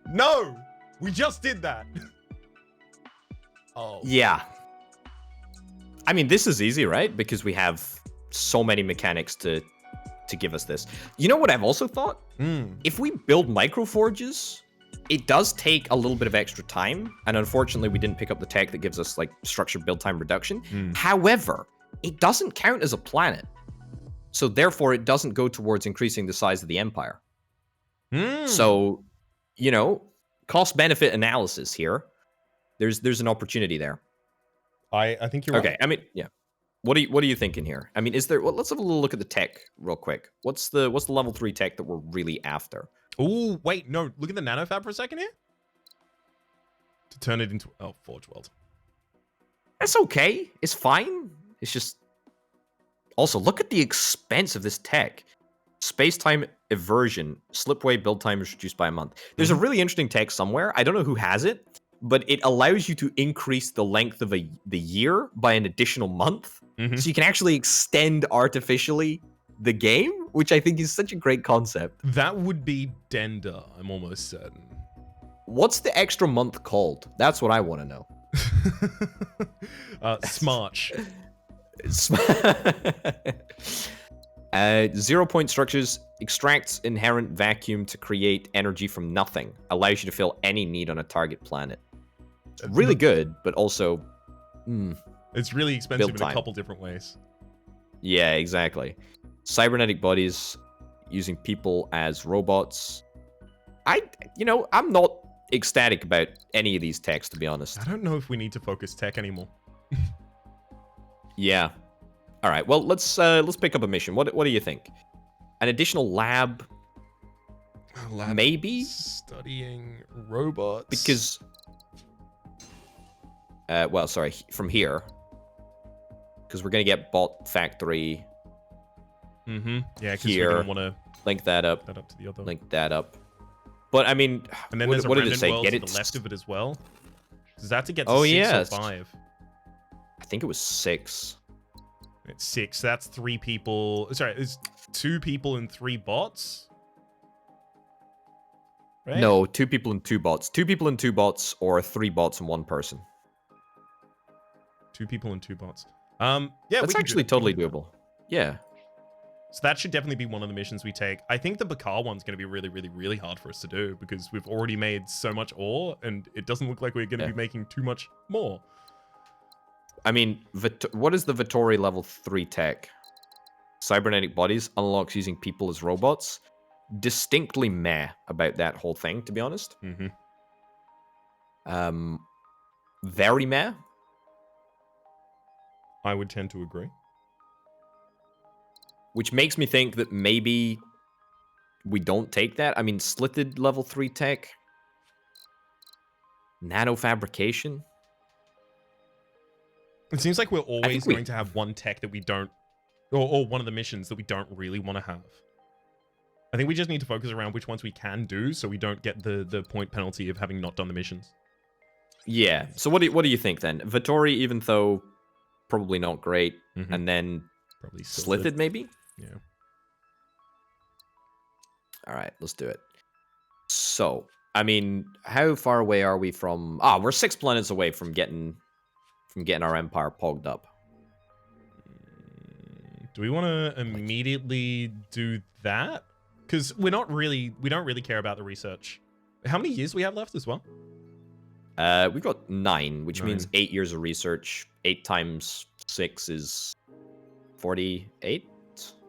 No, we just did that. Oh. Yeah. I mean, this is easy, right? Because we have so many mechanics to give us this. You know what I've also thought? If we build microforges, it does take a little bit of extra time, and unfortunately we didn't pick up the tech that gives us like structured build time reduction. However, it doesn't count as a planet, so therefore it doesn't go towards increasing the size of the empire. So, you know, cost benefit analysis here. There's an opportunity there. I think you're right. I mean, yeah. What are you thinking here? I mean, is there? Well, let's have a little look at the tech real quick. What's the level 3 tech that we're really after? Oh wait, no. Look at the nanofab for a second here. To turn it into Forge World. That's okay. It's fine. It's just. Also, look at the expense of this tech. Space-time eversion. Slipway build time is reduced by a month. There's a really interesting tech somewhere. I don't know who has it, but it allows you to increase the length of the year by an additional month. So you can actually extend artificially the game, which I think is such a great concept. That would be Dender, I'm almost certain. What's the extra month called? That's what I want to know. Smarch. 0-point structures extracts inherent vacuum to create energy from nothing. Allows you to fill any need on a target planet. It's really good, but also... it's really expensive in a couple different ways. Yeah, exactly. Cybernetic bodies using people as robots. I'm not ecstatic about any of these techs, to be honest. I don't know if we need to focus tech anymore. Yeah. All right. Well, let's pick up a mission. What do you think? An additional lab? Maybe studying robots. Because, well, sorry, from here, because we're gonna get bot factory. Yeah, because we're gonna want to link that up. To the other. Link that up. But I mean, and then there's a remnant world to the left of it as well. Does that have to get to 6 or 5? I think it was 6. It's 6. That's 3 people. Sorry, it's 2 people and 3 bots. Right? No, 2 people and 2 bots. 2 people and 2 bots, or 3 bots and 1 person. 2 people and 2 bots. Yeah, that's actually totally doable. Yeah. So that should definitely be one of the missions we take. I think the Bakar one's going to be really, really, really hard for us to do because we've already made so much ore, and it doesn't look like we're going to be making too much more. I mean, what is the Vittori level 3 tech? Cybernetic bodies unlocks using people as robots. Distinctly meh about that whole thing, to be honest. Very meh. I would tend to agree. Which makes me think that maybe we don't take that. I mean, slitted level 3 tech. Nano fabrication. It seems like we're always going to have one tech that we don't, or one of the missions that we don't really want to have. I think we just need to focus around which ones we can do, so we don't get the point penalty of having not done the missions. Yeah. So what do you think then? Vittori, even though probably not great, and then probably slitted maybe. Yeah. All right, let's do it. So, I mean, how far away are we from? We're 6 planets away from getting our empire pogged up. Do we want to immediately do that? Because we don't really care about the research. How many years do we have left as well? We've got 9, which means 8 years of research. 8 times 6 is 48,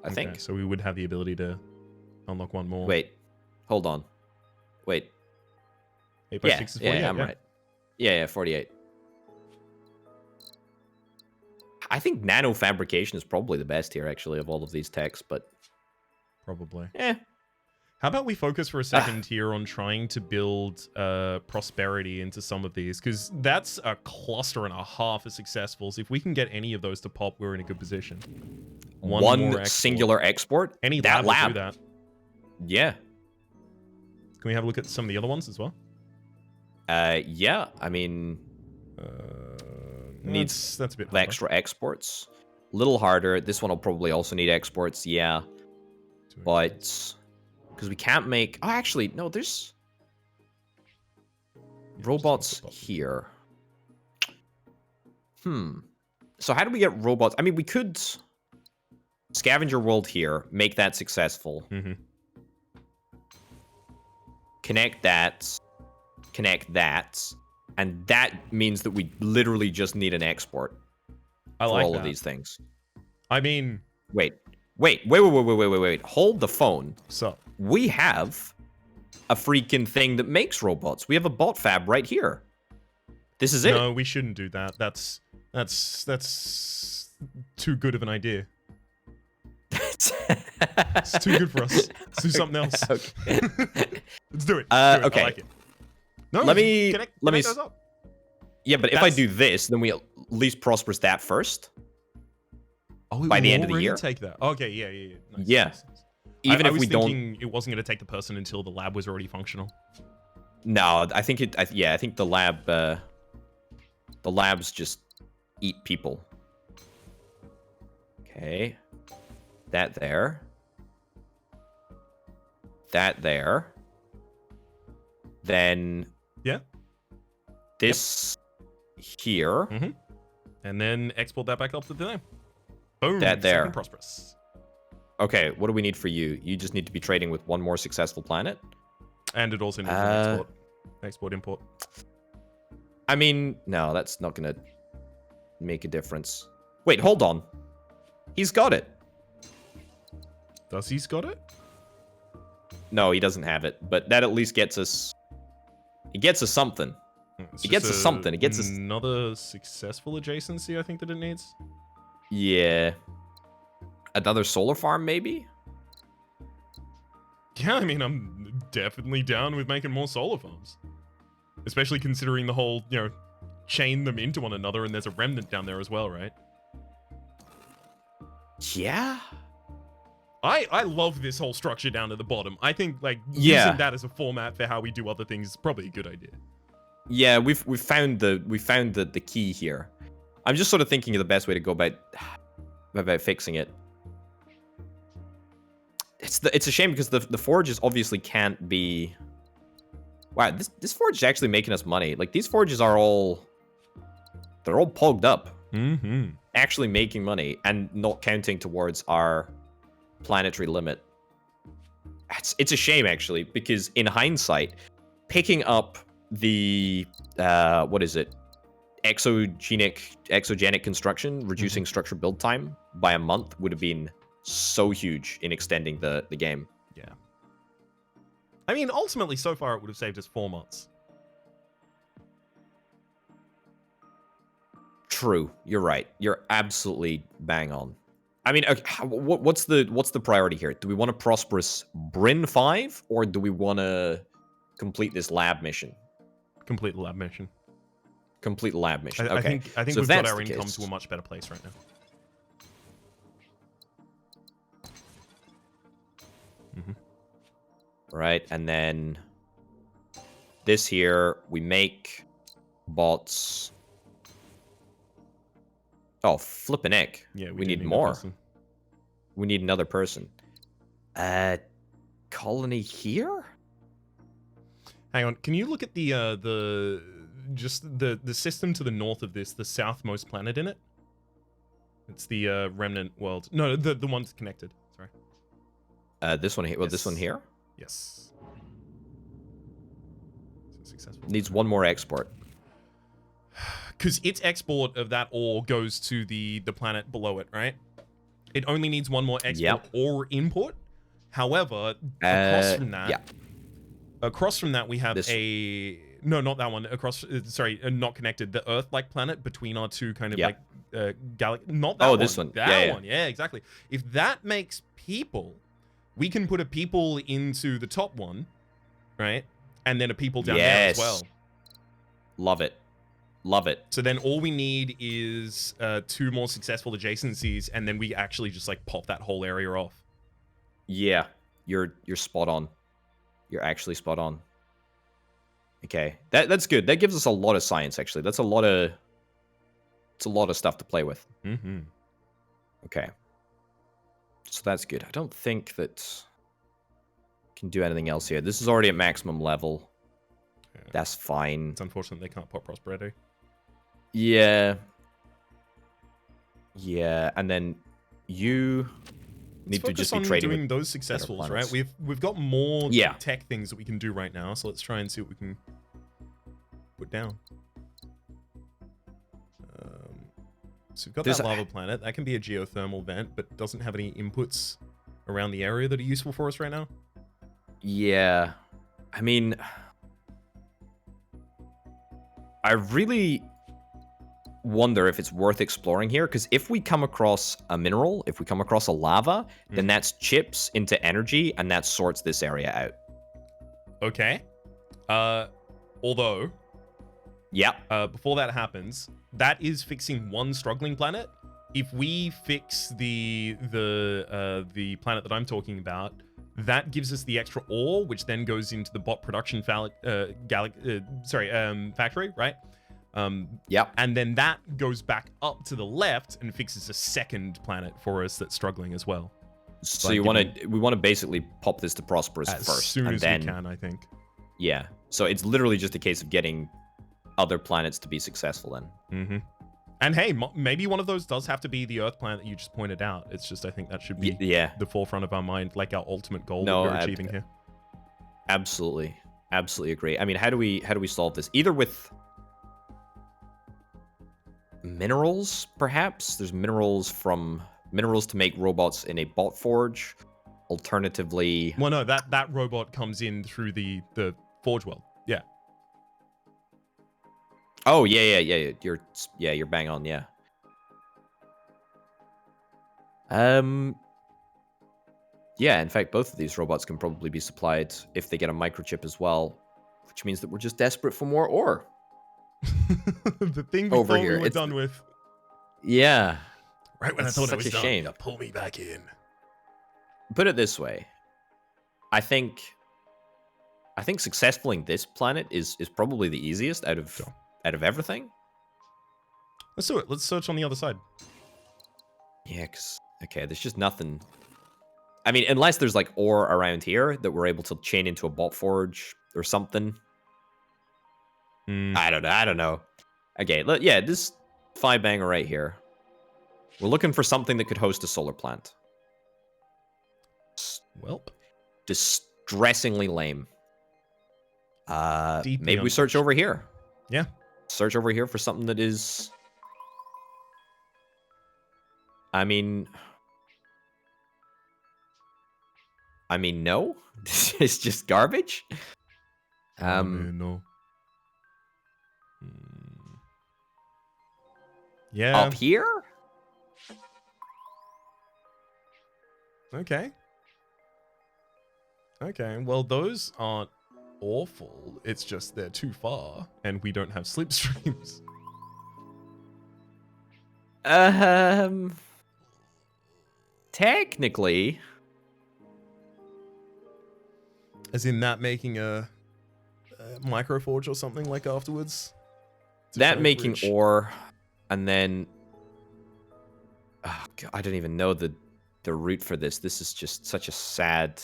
I think. So we would have the ability to unlock one more. Wait, hold on. Wait. 8 by 6 is 48. Yeah, I'm right. Yeah, 48. I think nano fabrication is probably the best here, actually, of all of these techs, but... Probably. Eh. How about we focus for a second here on trying to build prosperity into some of these, because that's a cluster and a half of successfuls. If we can get any of those to pop, we're in a good position. One singular export? Any lab will do that. Yeah. Can we have a look at some of the other ones as well? Yeah. I mean, needs that's a bit the extra exports. A little harder. This one will probably also need exports. Yeah, but because we can't make. Oh, actually, no. There's robots here. So how do we get robots? I mean, we could scavenger world here, make that successful. Connect that, and that means that we literally just need an export for all of these things. I mean, wait. Hold the phone. So we have a freaking thing that makes robots. We have a bot fab right here. This is it. No, we shouldn't do that. That's too good of an idea. It's too good for us. Let's do something else. Okay. Let's do it. Okay. I like it. No, let me. Those up. Yeah, but if I do this, then we at least prospers that first. Oh, by the end of the year. Take that. Okay. Yeah. Nice, yeah. Nice. Even if we don't, it wasn't going to take the person until the lab was already functional. No, I think it. I think the lab. The labs just eat people. Okay. That there. That there. Then. Yeah. This here. And then export that back up to there. Boom. That there. Prosperous. Okay, what do we need for you? You just need to be trading with one more successful planet. And it also needs an export import. I mean, no, that's not gonna make a difference. Wait, hold on. He's got it. Does he's got it? No, he doesn't have it, but that at least gets us... It gets us something. It gets us something. It gets us... Another successful adjacency, I think, that it needs. Yeah. Another solar farm, maybe? Yeah, I mean, I'm definitely down with making more solar farms. Especially considering the whole, chain them into one another, and there's a remnant down there as well, right? Yeah. I love this whole structure down to the bottom. I think using that as a format for how we do other things is probably a good idea. Yeah, we've found the key here. I'm just sort of thinking of the best way to go about fixing it. It's a shame because the forges obviously can't be. Wow, this forge is actually making us money. Like these forges are all pogged up. Actually making money and not counting towards our planetary limit. It's a shame actually, because in hindsight, picking up the exogenic construction, reducing structure build time by a month would have been so huge in extending the game. Yeah. I mean, ultimately, so far, it would have saved us 4 months. True. You're right. You're absolutely bang on. I mean, okay, what's the priority here? Do we want a prosperous Bryn 5, or do we want to complete this lab mission? Complete the lab mission. Complete the lab mission. I Okay. think So we've if got that's our the income case, to a much better place right now. right, and then this here, we make bots. Oh, flippin' heck. Yeah, we do need a more. person. We need another person. Colony here? Hang on, can you look at the system to the north of this, the southmost planet in it? It's the remnant world. No, the one that's connected. Sorry. This one here. Well, Yes. this one here Yes. So successful. needs one more export. Because its export of that ore goes to the planet below it, right? It only needs one more export or input. However, across from that, we have no, not that one. Not connected. The Earth-like planet between our two kind of like not that one. This one. That one. Yeah, exactly. If that makes people, we can put a people into the top one, right? And then a people down there as well. Love it. Love it. So then all we need is 2 more successful adjacencies, and then we actually just like pop that whole area off. Yeah, you're spot on. You're actually spot on. Okay, that's good. That gives us a lot of science. Actually, it's a lot of stuff to play with. Mm-hmm. Okay, so that's good. I don't think that can do anything else here. This is already at maximum level. Yeah. That's fine. It's unfortunate they can't pop prosperity. Yeah. Yeah, and then you need to just be trading doing with those successfuls, right? planets. We've got more Yeah. tech things that we can do right now, so let's try and see what we can put down. So we've got that lava planet. That can be a geothermal vent, but doesn't have any inputs around the area that are useful for us right now. Yeah. I mean, I really wonder if it's worth exploring here, because if we come across a mineral, if we come across a lava, then that's chips into energy, and that sorts this area out. Okay. Although, before that happens, that is fixing one struggling planet. If we fix the planet that I'm talking about, that gives us the extra ore, which then goes into the bot production factory, right? And then that goes back up to the left and fixes a second planet for us that's struggling as well. So we want to basically pop this to prosperous as first, soon and as then we can, I think. Yeah. So it's literally just a case of getting other planets to be successful then. Mm-hmm. And hey, maybe one of those does have to be the Earth planet that you just pointed out. It's just I think that should be the forefront of our mind, like our ultimate goal that we're achieving here. Absolutely agree. I mean, how do we solve this? Either with minerals, perhaps. There's minerals to make robots in a bot forge. Alternatively, well, no, that robot comes in through the forge world. Yeah. Oh yeah. You're bang on. Yeah. Yeah. In fact, both of these robots can probably be supplied if they get a microchip as well, which means that we're just desperate for more ore. The thing we thought we were done with. Yeah. Right when I thought it was such a shame. done, pull me back in. Put it this way. I think successfuling this planet is probably the easiest out of everything. Let's do it. Let's search on the other side. Yeah, there's just nothing. I mean, unless there's like ore around here that we're able to chain into a bot forge or something. I don't know. Okay, this 5-banger right here. We're looking for something that could host a solar plant. Welp. Distressingly lame. Maybe we search over here. Yeah. search over here for something that is... I mean, no. It's just garbage. Oh, man, no. Yeah. Up here? Okay. Okay, well, those aren't awful. It's just they're too far, and we don't have slipstreams. Technically... As in that making a microforge or something like afterwards? That making ore, and then... Oh, God, I don't even know the route for this. This is just such a sad...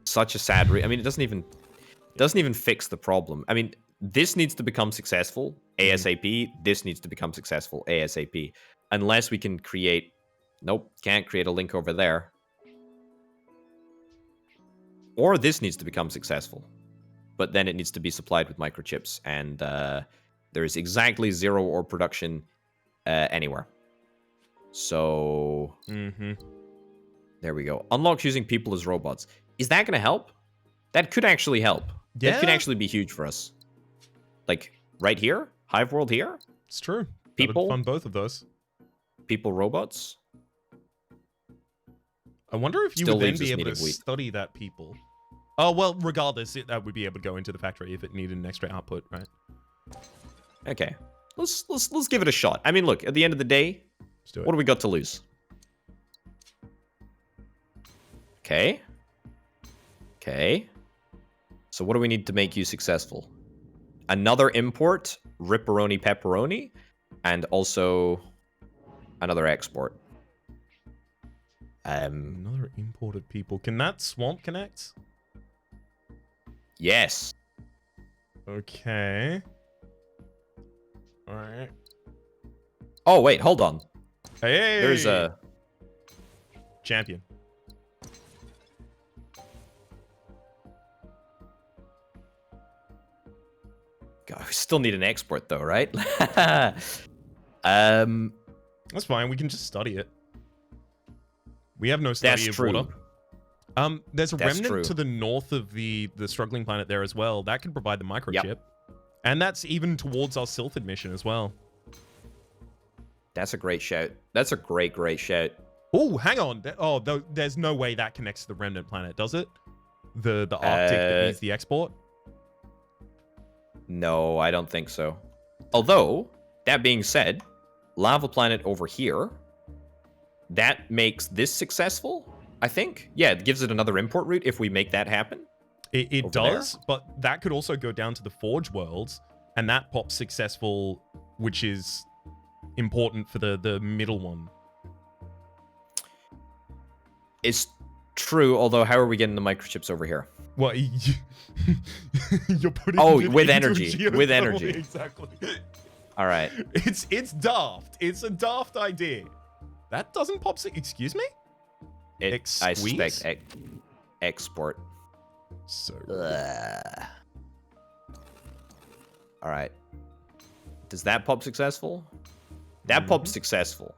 Such a sad route. I mean, it doesn't even fix the problem. I mean, this needs to become successful ASAP. This needs to become successful ASAP. Unless we can create... Nope, can't create a link over there. Or this needs to become successful. But then it needs to be supplied with microchips. And there is exactly 0 ore production anywhere. So... There we go. Unlocks using people as robots. Is that going to help? That could actually help. Yeah. That could actually be huge for us. Like, right here? Hive World here? It's true. People? Fund both of those. People, robots? I wonder if you Still would then leaves us be able to needing wheat. study that people. Oh, well, regardless, that would be able to go into the factory if it needed an extra output, right? Okay. Let's give it a shot. I mean, look, at the end of the day, Let's do it. what do we got to lose? Okay. Okay. So what do we need to make you successful? Another import, Ripperoni Pepperoni, and also another export. Another imported people. Can that swamp connect? Yes. Okay. Alright. Oh, wait, hold on. Hey! There's a... champion. God, we still need an export, though, right? That's fine. We can just study it. We have no study of water. There's a remnant to the north of the struggling planet there as well. That can provide the microchip. Yep. And that's even towards our Sylphid mission as well. That's a great shout. That's a great shout. Oh, hang on. There's no way that connects to the remnant planet, does it? The Arctic that needs the export? No, I don't think so. Although, that being said, lava planet over here, that makes this successful, I think. Yeah, it gives it another import route if we make that happen. It does, but that could also go down to the Forge worlds, and that pops successful, which is important for the middle one. It's true, although how are we getting the microchips over here? Well, you're putting it with with energy. With energy. Exactly. All right. It's daft. It's a daft idea. That doesn't pop. Excuse me. I suspect export. So. All right. Does that pop successful? That pops successful.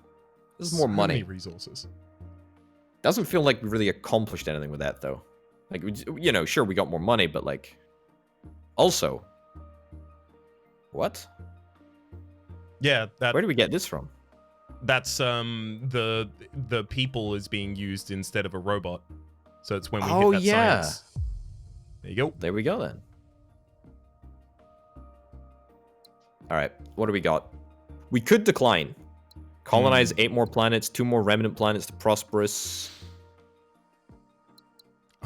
This is more money. Many resources. Doesn't feel like we really accomplished anything with that, though. Like, you know, sure, we got more money, but, like... Also... What? Yeah, Where do we get this from? That's, the people is being used instead of a robot. So it's when we hit that science. There you go. There we go, then. Alright, what do we got? We could decline. Colonize 8 more planets, 2 more remnant planets to prosperous...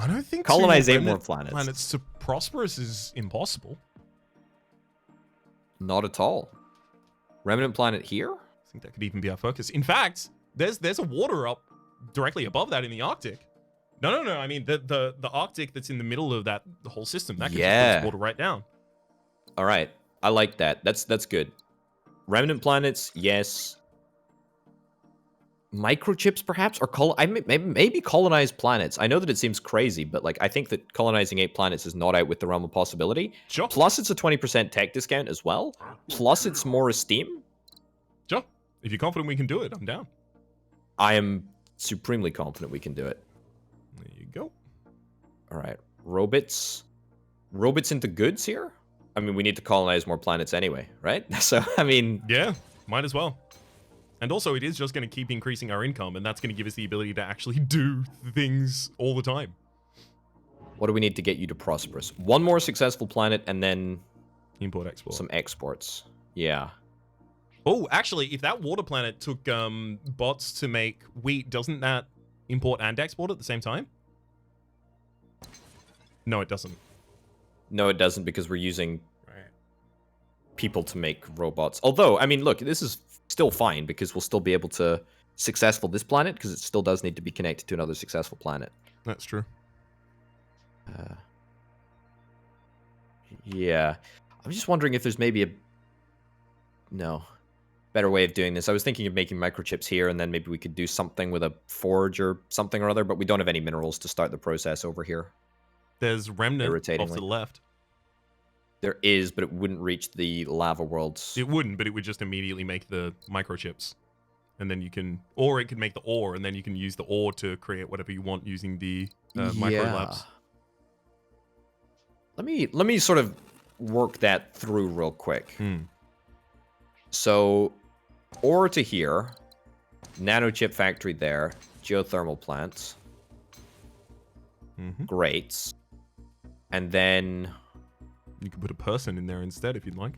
I don't think colonize 8 more planets. Planets to prosperous is impossible. Not at all. Remnant planet here? I think that could even be our focus. In fact, there's a water up directly above that in the Arctic. No. I mean the Arctic that's in the middle of the whole system. That can just put water right down. All right, I like that. That's good. Remnant planets, yes. microchips perhaps, or maybe colonize planets. I know that it seems crazy, but like I think that colonizing 8 planets is not out with the realm of possibility. Sure. Plus it's a 20% tech discount as well. Plus it's more esteem. Sure. If you're confident we can do it, I'm down. I am supremely confident we can do it. There you go. All right. Robots into goods here? I mean, we need to colonize more planets anyway, right? So, I mean... Yeah, might as well. And also, it is just going to keep increasing our income, and that's going to give us the ability to actually do things all the time. What do we need to get you to prosperous? One more successful planet, and then... Import-export. Some exports. Yeah. Oh, actually, if that water planet took bots to make wheat, doesn't that import and export at the same time? No, it doesn't. No, it doesn't, because we're using people to make robots. Although, I mean, look, this is still fine, because we'll still be able to successful this planet, because it still does need to be connected to another successful planet. That's true. Yeah. I'm just wondering if there's maybe a... No. Better way of doing this. I was thinking of making microchips here, and then maybe we could do something with a forge or something or other, but we don't have any minerals to start the process over here. There's remnant off to the left. There is, but it wouldn't reach the lava worlds. It wouldn't, but it would just immediately make the microchips. And then you can... Or it could make the ore, and then you can use the ore to create whatever you want using the micro labs. Let me sort of work that through real quick. So, ore to here, nanochip factory there, geothermal plants, great, and then you can put a person in there instead if you'd like.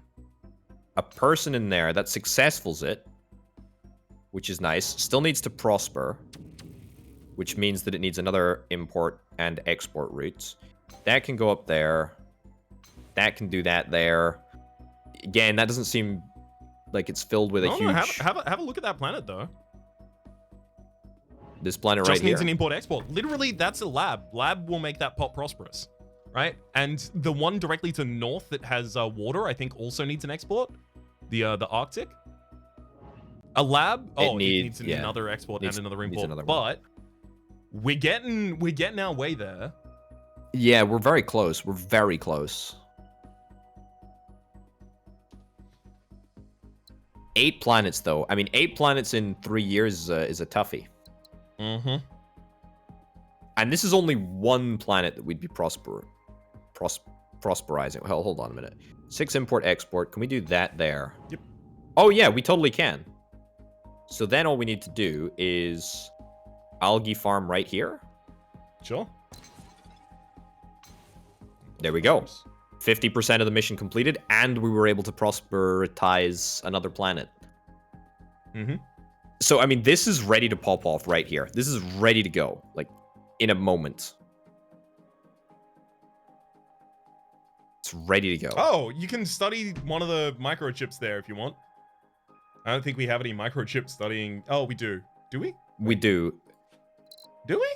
A person in there that successfuls it, which is nice. Still needs to prosper, which means that it needs another import and export routes. That can go up there. That can do that there. Again, that doesn't seem like it's filled with a huge... No, have a look at that planet, though. This planet right here? Just needs an import-export. Literally, that's a lab. Lab will make that pot prosperous, right? And the one directly to north that has water, I think, also needs an export. The Arctic. A lab... Oh, it needs another export and another import. But we're getting our way there. Yeah, we're very close. We're very close. 8 planets, though. I mean, 8 planets in 3 years is a toughie. And this is only one planet that we'd be prosperizing. Well, hold on a minute. 6 import-export. Can we do that there? Yep. Oh, yeah, we totally can. So then all we need to do is algae farm right here. Sure. There we go. 50% of the mission completed, and we were able to prosperitize another planet. So, I mean, this is ready to pop off right here. This is ready to go, like, in a moment. It's ready to go. Oh, you can study one of the microchips there if you want. I don't think we have any microchip studying. Oh, we do. Do we? We do. Do we?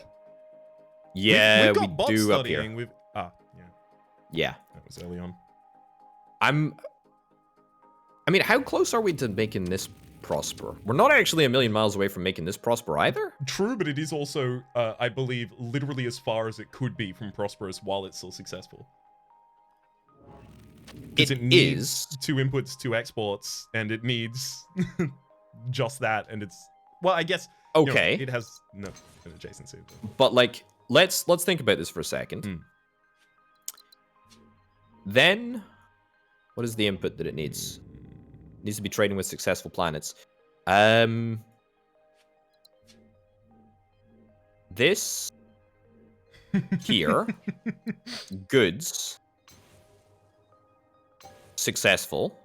Yeah, we've got bots do studying. up here. Yeah. Yeah. That was early on. I mean, how close are we to making this prosper? We're not actually a million miles away from making this prosper either. True, but it is also, I believe, literally as far as it could be from prosperous while it's still successful. It needs 2 inputs, 2 exports, and it needs just that, and it's... Well, I guess... Okay. You know, it has no adjacency. But, like, let's think about this for a second. Then, what is the input that it needs? It needs to be trading with successful planets. This here, goods, successful.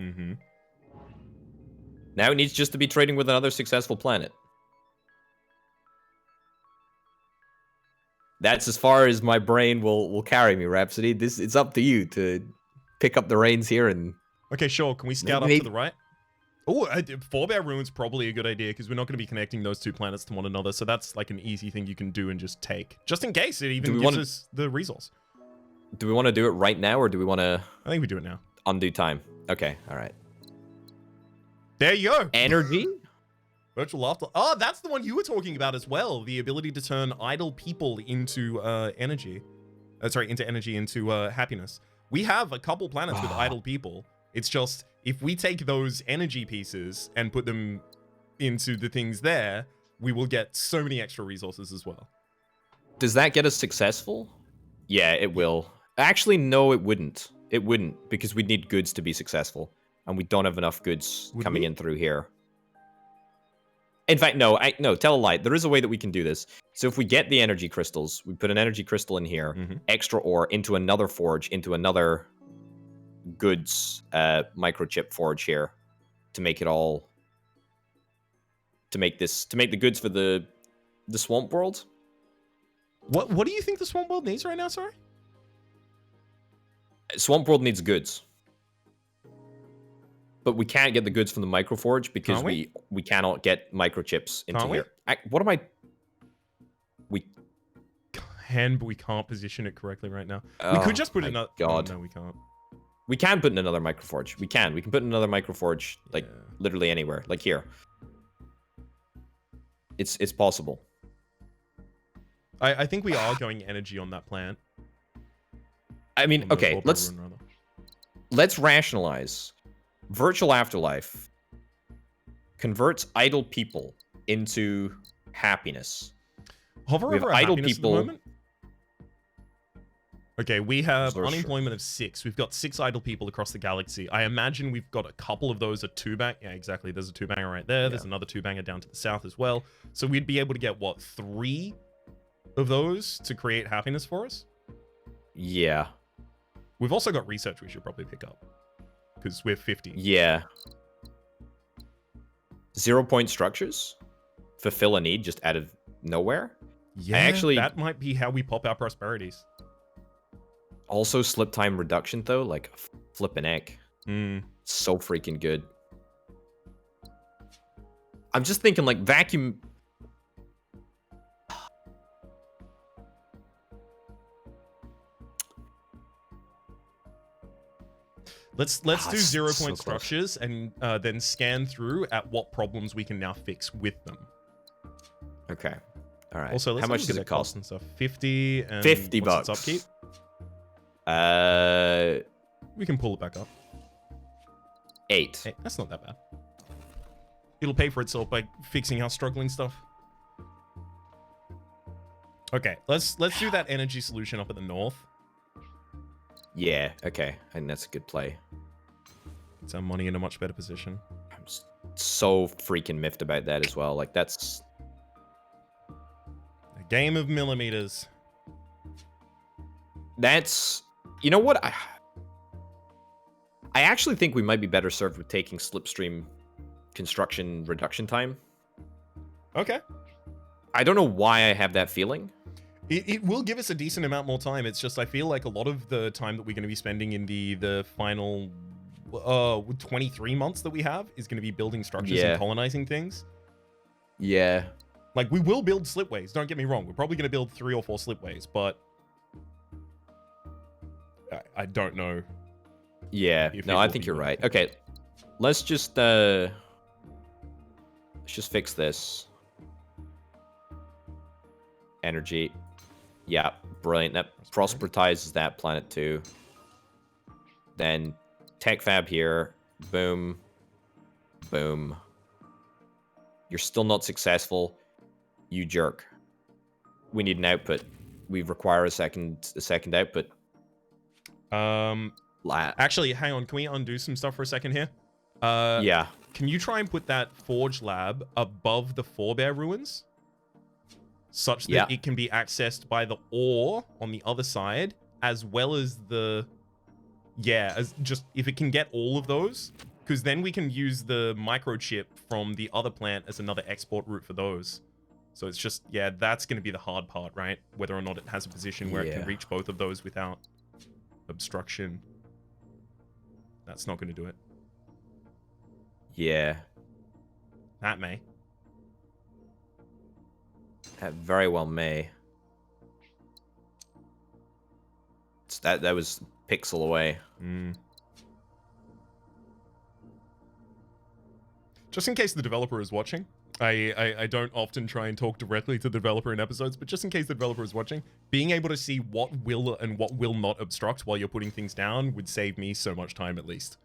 Now it needs just to be trading with another successful planet. That's as far as my brain will carry me, Rhapsody. It's up to you to pick up the reins here and... Okay, sure. Can we scout up to the right? Oh, Forebear Ruin's probably a good idea because we're not going to be connecting those 2 planets to one another. So that's like an easy thing you can do and just take. Just in case it even gives us the resource. Do we want to do it right now or do we want to... I think we do it now. Undo time. Okay, all right. There you go. Energy? Virtual laughter. Oh, that's the one you were talking about as well. The ability to turn idle people into energy. Into energy, into happiness. We have a couple planets with idle people. It's just, if we take those energy pieces and put them into the things there, we will get so many extra resources as well. Does that get us successful? Yeah, it will. Actually, no, it wouldn't. It wouldn't, because we'd need goods to be successful. And we don't have enough goods coming in through here. In fact, no, tell a lie. There is a way that we can do this. So if we get the energy crystals, we put an energy crystal in here, extra ore into another forge, into another goods microchip forge here, to make it all, to make the goods for the swamp world. What do you think the swamp world needs right now, sorry? Swamp world needs goods. But we can't get the goods from the microforge because we cannot get microchips into here. What am I? We can, but we can't position it correctly right now. We could just put it in. God. Oh, no, we can't. We can put in another microforge. We can put in another microforge, like literally anywhere, like here. It's possible. I think we are going energy on that plant. I mean, okay, let's rationalize. Virtual Afterlife converts idle people into happiness. Hover over idle people. At the moment? Okay, we have unemployment of 6. We've got 6 idle people across the galaxy. I imagine we've got a couple of those at 2-bang. Yeah, exactly. There's a 2-banger right there. Yeah. There's another 2-banger down to the south as well. So we'd be able to get, what, 3 of those to create happiness for us? Yeah. We've also got research we should probably pick up. Because we're 50. Yeah. 0-point structures? Fulfill a need just out of nowhere? Yeah, actually, that might be how we pop our prosperities. Also, slip time reduction, though, like flippin' heck. So freaking good. I'm just thinking, like, vacuum... Let's do 0-point structures and then scan through at what problems we can now fix with them. Okay. All right. Also, let's how much does it cost? And stuff? 50 and $50. What's its upkeep? We can pull it back up. 8. Hey, that's not that bad. It'll pay for itself by fixing our struggling stuff. Okay, let's do that energy solution up at the north. Yeah, okay. I think that's a good play. It's our money in a much better position. I'm so freaking miffed about that as well. Like, that's... a game of millimeters. That's... You know what? I actually think we might be better served with taking slipstream construction reduction time. Okay. I don't know why I have that feeling. It will give us a decent amount more time. It's just I feel like a lot of the time that we're going to be spending in the final 23 months that we have is going to be building structures and colonizing things. Yeah. Like, we will build slipways. Don't get me wrong. We're probably going to build 3 or 4 slipways, but I don't know. Yeah. No, I think you're right. Okay. Let's just fix this. Energy. Yeah, brilliant. That prosperitizes that planet too. Then tech fab here. Boom. Boom. You're still not successful. You jerk. We need an output. We require a second output. Actually, hang on. Can we undo some stuff for a second here? Yeah. Can you try and put that forge lab above the forebear ruins? Such that it can be accessed by the ore on the other side, as well as the... Yeah, as just if it can get all of those, because then we can use the microchip from the other plant as another export route for those. So it's just, yeah, that's going to be the hard part, right? Whether or not it has a position where it can reach both of those without obstruction. That's not going to do it. Yeah. That may. That very well may. That was pixel away. Just in case the developer is watching, I don't often try and talk directly to the developer in episodes, but just in case the developer is watching, being able to see what will and what will not obstruct while you're putting things down would save me so much time at least.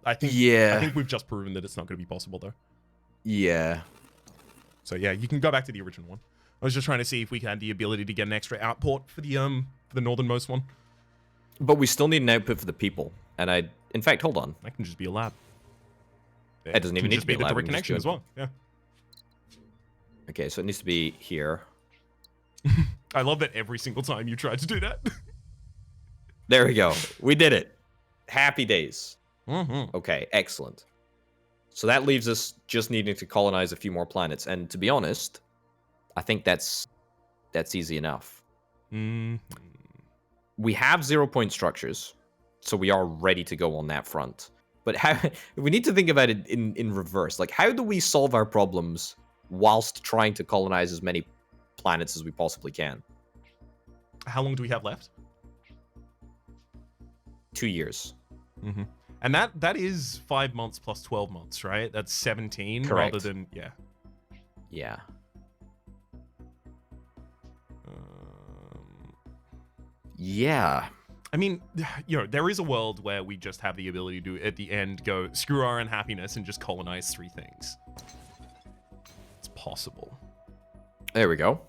I think we've just proven that it's not going to be possible though. Yeah. So yeah, you can go back to the original one. I was just trying to see if we had the ability to get an extra output for the northernmost one. But we still need an output for the people. And in fact, hold on. That can just be a lab. It doesn't even need to be a the lab. direct connection as well. Yeah. Okay, so it needs to be here. I love that every single time you try to do that. There we go. We did it. Happy days. Mm-hmm. Okay, excellent. So that leaves us just needing to colonize a few more planets. And to be honest, I think that's easy enough. Mm-hmm. We have 0-point structures, so we are ready to go on that front. But how we need to think about it in reverse. Like, how do we solve our problems whilst trying to colonize as many planets as we possibly can? How long do we have left? 2 years. Mm-hmm. And that is 5 months plus 12 months, right? That's 17 Correct. rather than, yeah. Yeah. Yeah. I mean, you know, there is a world where we just have the ability to, at the end, go, screw our unhappiness and just colonize 3 things. It's possible. There we go.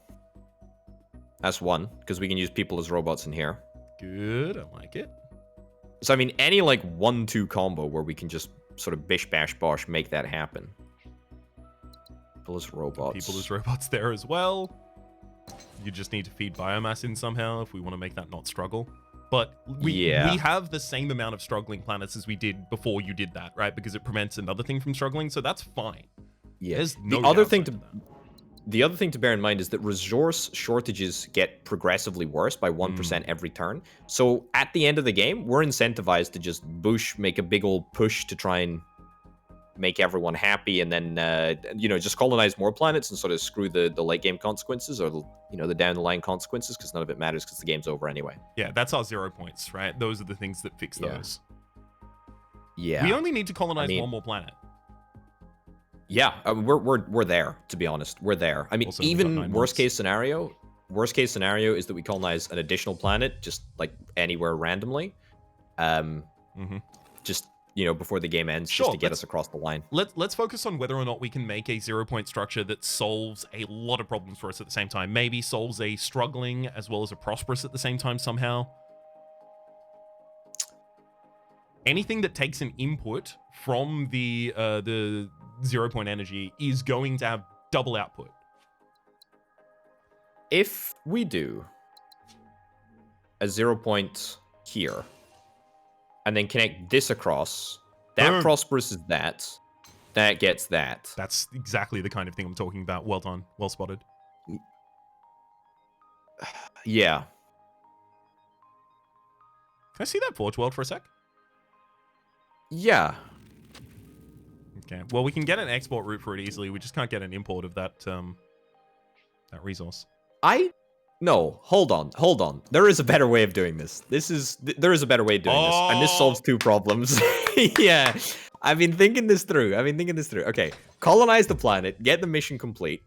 That's one, because we can use people as robots in here. Good, I like it. So, I mean, any, like, 1-2 combo where we can just sort of bish, bash, bosh, make that happen. People as robots. People as robots there as well. You just need to feed biomass in somehow if we want to make that not struggle. But we have the same amount of struggling planets as we did before you did that, right? Because it prevents another thing from struggling, so that's fine. Yeah. There's no The other thing downside to that. The other thing to bear in mind is that resource shortages get progressively worse by 1% every turn. So at the end of the game, we're incentivized to just make a big old push to try and make everyone happy, and then just colonize more planets and sort of screw the late game consequences, or the down the line consequences, because none of it matters because the game's over anyway. Yeah, that's our 0 points, right? Those are the things that fix those. Yeah. We only need to colonize one more planet. Yeah, we're there, to be honest. We're there. I mean, Also, even worst case scenario is that we colonize an additional planet, just like anywhere randomly. Just before the game ends, just to get us across the line. Let's focus on whether or not we can make a 0-point structure that solves a lot of problems for us at the same time. Maybe solves a struggling as well as a prosperous at the same time somehow. Anything that takes an input from the 0-point energy is going to have double output. If we do a 0-point here, and then connect this across, that prosperous is that gets that. That's exactly the kind of thing I'm talking about. Well done. Well spotted. Yeah. Can I see that Forge World for a sec? Yeah. Okay. Well, we can get an export route for it easily. We just can't get an import of that resource. No, hold on. There is a better way of doing this. There is a better way of doing this, and this solves 2 problems. Yeah, I've been thinking this through. Okay, colonize the planet, get the mission complete.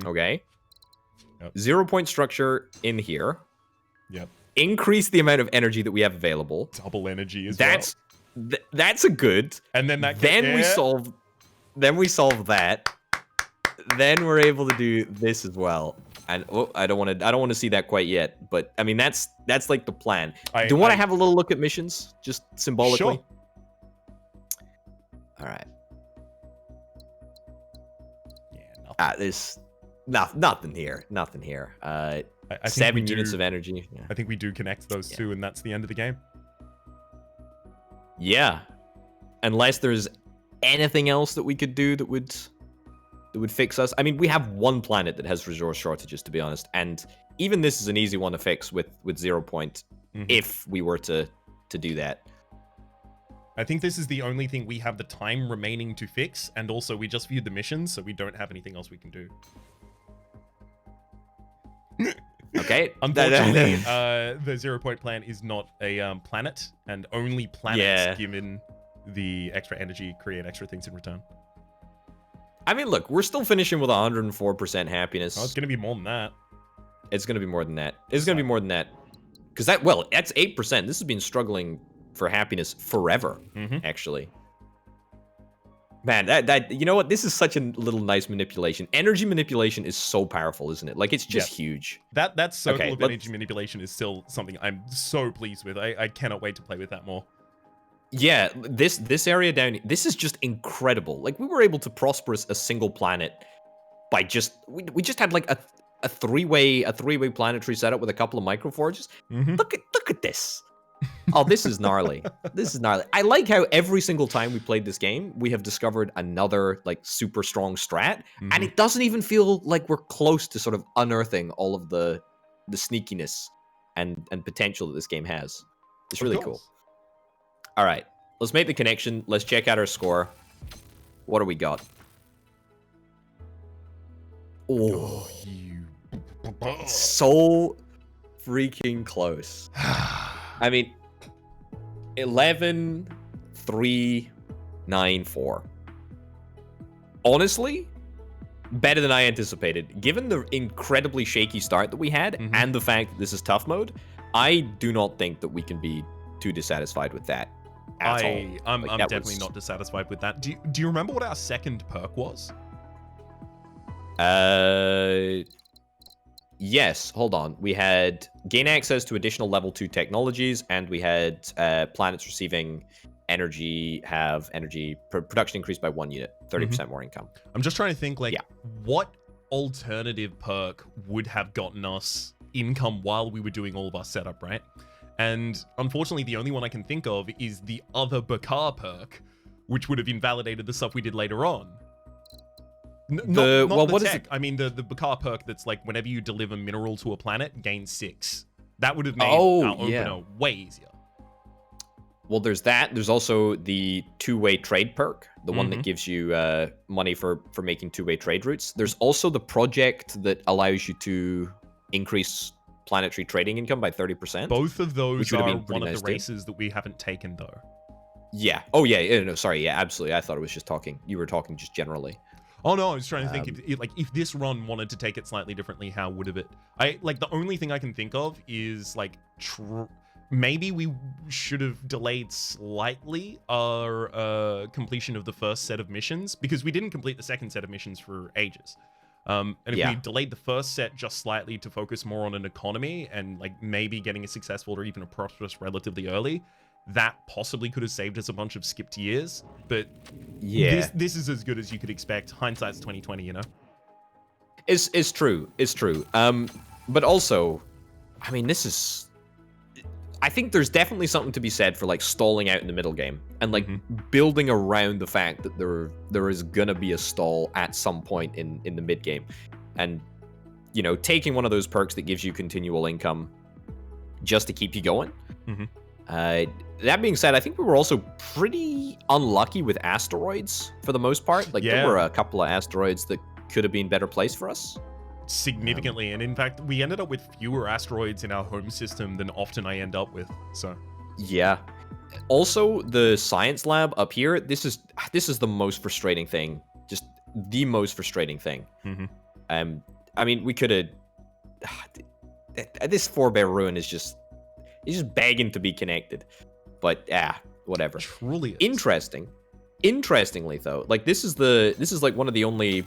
Okay. Yep. 0-point structure in here. Yep. Increase the amount of energy that we have available. Double energy as well. That's a good. And then we solve that. Then we're able to do this as well. And I don't want to see that quite yet, but I mean that's like the plan. Do you want to have a little look at missions, just symbolically? Sure. All right. Yeah. There's nothing here. I 7 units of energy. Yeah. I think we do connect those 2, and that's the end of the game. Yeah. Unless there's anything else that we could do that would fix us. I mean, we have 1 planet that has resource shortages, to be honest, and even this is an easy one to fix with 0-point, if we were to do that. I think this is the only thing we have the time remaining to fix, and also we just viewed the missions, so we don't have anything else we can do. Okay. Unfortunately, the 0-point plan is not a planet, and only planets given the extra energy create extra things in return. I mean, look, we're still finishing with 104% happiness. Oh, it's gonna be more than that. It's gonna be more than that. It's gonna be more than that. Because that's 8%. This has been struggling for happiness forever, actually. Man, that you know what? This is such a little nice manipulation. Energy manipulation is so powerful, isn't it? Like, it's just huge. That circle of energy manipulation is still something I'm so pleased with. I cannot wait to play with that more. Yeah, this area down, this is just incredible. Like, we were able to prosper a single planet by just we just had like a three-way planetary setup with a couple of microforges. Look at this. Oh, this is gnarly. This is gnarly. I like how every single time we played this game, we have discovered another like super strong strat, and it doesn't even feel like we're close to sort of unearthing all of the sneakiness and potential that this game has. It's really cool. All right, let's make the connection. Let's check out our score. What do we got? Oh, so freaking close. I mean, 11, 3, 9, 4. Honestly, better than I anticipated. Given the incredibly shaky start that we had and the fact that this is tough mode, I do not think that we can be too dissatisfied with that at all. I'm definitely not dissatisfied with that. Do you remember what our second perk was? Yes, hold on. We had gain access to additional level 2 technologies, and we had planets receiving energy have energy production increased by 1 unit, 30% more income. I'm just trying to think, like, what alternative perk would have gotten us income while we were doing all of our setup, right? And unfortunately, the only one I can think of is the other Bakar perk, which would have invalidated the stuff we did later on. What is it? I mean, the Bakar perk that's like whenever you deliver mineral to a planet, gain 6. That would have made our opener way easier. Well, there's that. There's also the two-way trade perk, the one that gives you money for making two-way trade routes. There's also the project that allows you to increase planetary trading income by 30%. Both of those are one of the races that we haven't taken, though. Yeah. Oh, yeah. No, sorry. Yeah, absolutely. I thought it was just talking. You were talking just generally. Oh no, I was trying to think if this run wanted to take it slightly differently, how would it? The only thing I can think of is like maybe we should have delayed slightly our completion of the first set of missions, because we didn't complete the second set of missions for ages. And if we delayed the first set just slightly to focus more on an economy and like maybe getting a successful or even a prosperous relatively early, that possibly could have saved us a bunch of skipped years. But this is as good as you could expect. Hindsight's 2020, you know. It's true. It's true. But also, I mean, this is. I think there's definitely something to be said for like stalling out in the middle game and like building around the fact that there is gonna be a stall at some point in the mid game, and you know, taking one of those perks that gives you continual income just to keep you going. That being said, I think we were also pretty unlucky with asteroids for the most part. Like there were a couple of asteroids that could have been better placed for us. Significantly, and in fact, we ended up with fewer asteroids in our home system than often I end up with. So yeah. Also, the science lab up here. This is the most frustrating thing. Just the most frustrating thing. I mean, we could have. This 4-bear ruin is just. He's just begging to be connected. But whatever. Truly is. Interestingly though, like this is like one of the only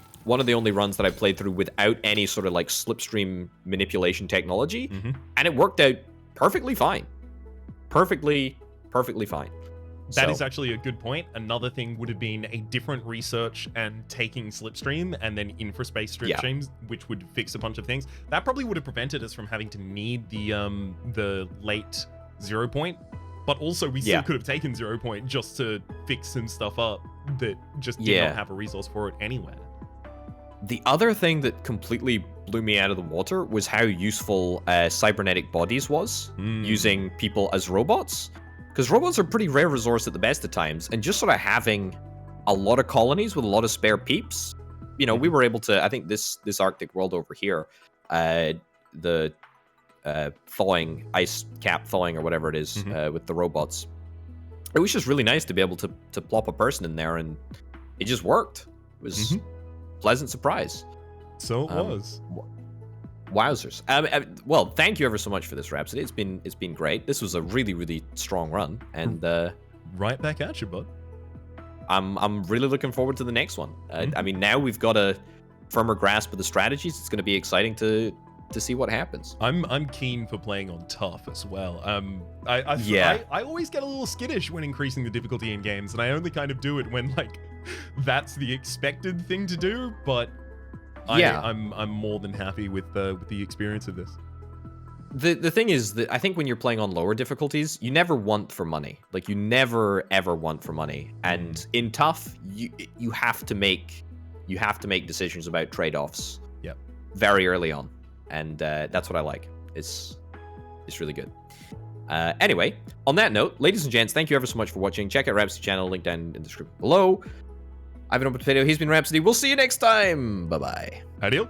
runs that I played through without any sort of like slipstream manipulation technology, and it worked out perfectly fine. Perfectly fine. That is actually a good point. Another thing would have been a different research and taking slipstream and then infraspace slipstreams, which would fix a bunch of things. That probably would have prevented us from having to need the late 0 point. But also, we still could have taken 0 point just to fix some stuff up that just did not have a resource for it anywhere. The other thing that completely blew me out of the water was how useful cybernetic bodies was, using people as robots. Because robots are a pretty rare resource at the best of times, and just sort of having a lot of colonies with a lot of spare peeps. You know, we were able to, I think this Arctic world over here, the thawing, ice cap thawing or whatever it is, with the robots. It was just really nice to be able to plop a person in there, and it just worked. It pleasant surprise. So it was. Wowzers. Well, thank you ever so much for this, Rhapsody. It's been great. This was a really, really strong run, and right back at you, bud. I'm really looking forward to the next one. I mean, now we've got a firmer grasp of the strategies. It's going to be exciting to see what happens. I'm keen for playing on tough as well. I always get a little skittish when increasing the difficulty in games, and I only kind of do it when like that's the expected thing to do. But I'm more than happy with the experience of this. The thing is that I think when you're playing on lower difficulties, you never want for money. Like, you never ever want for money. And in tough, you have to make decisions about trade-offs. Yep. Very early on, and that's what I like. It's really good. Anyway, on that note, ladies and gents, thank you ever so much for watching. Check out Rhapsody's channel, link down in the description below. I've been Open Potato. He's been Rhapsody. We'll see you next time. Bye bye. Adios.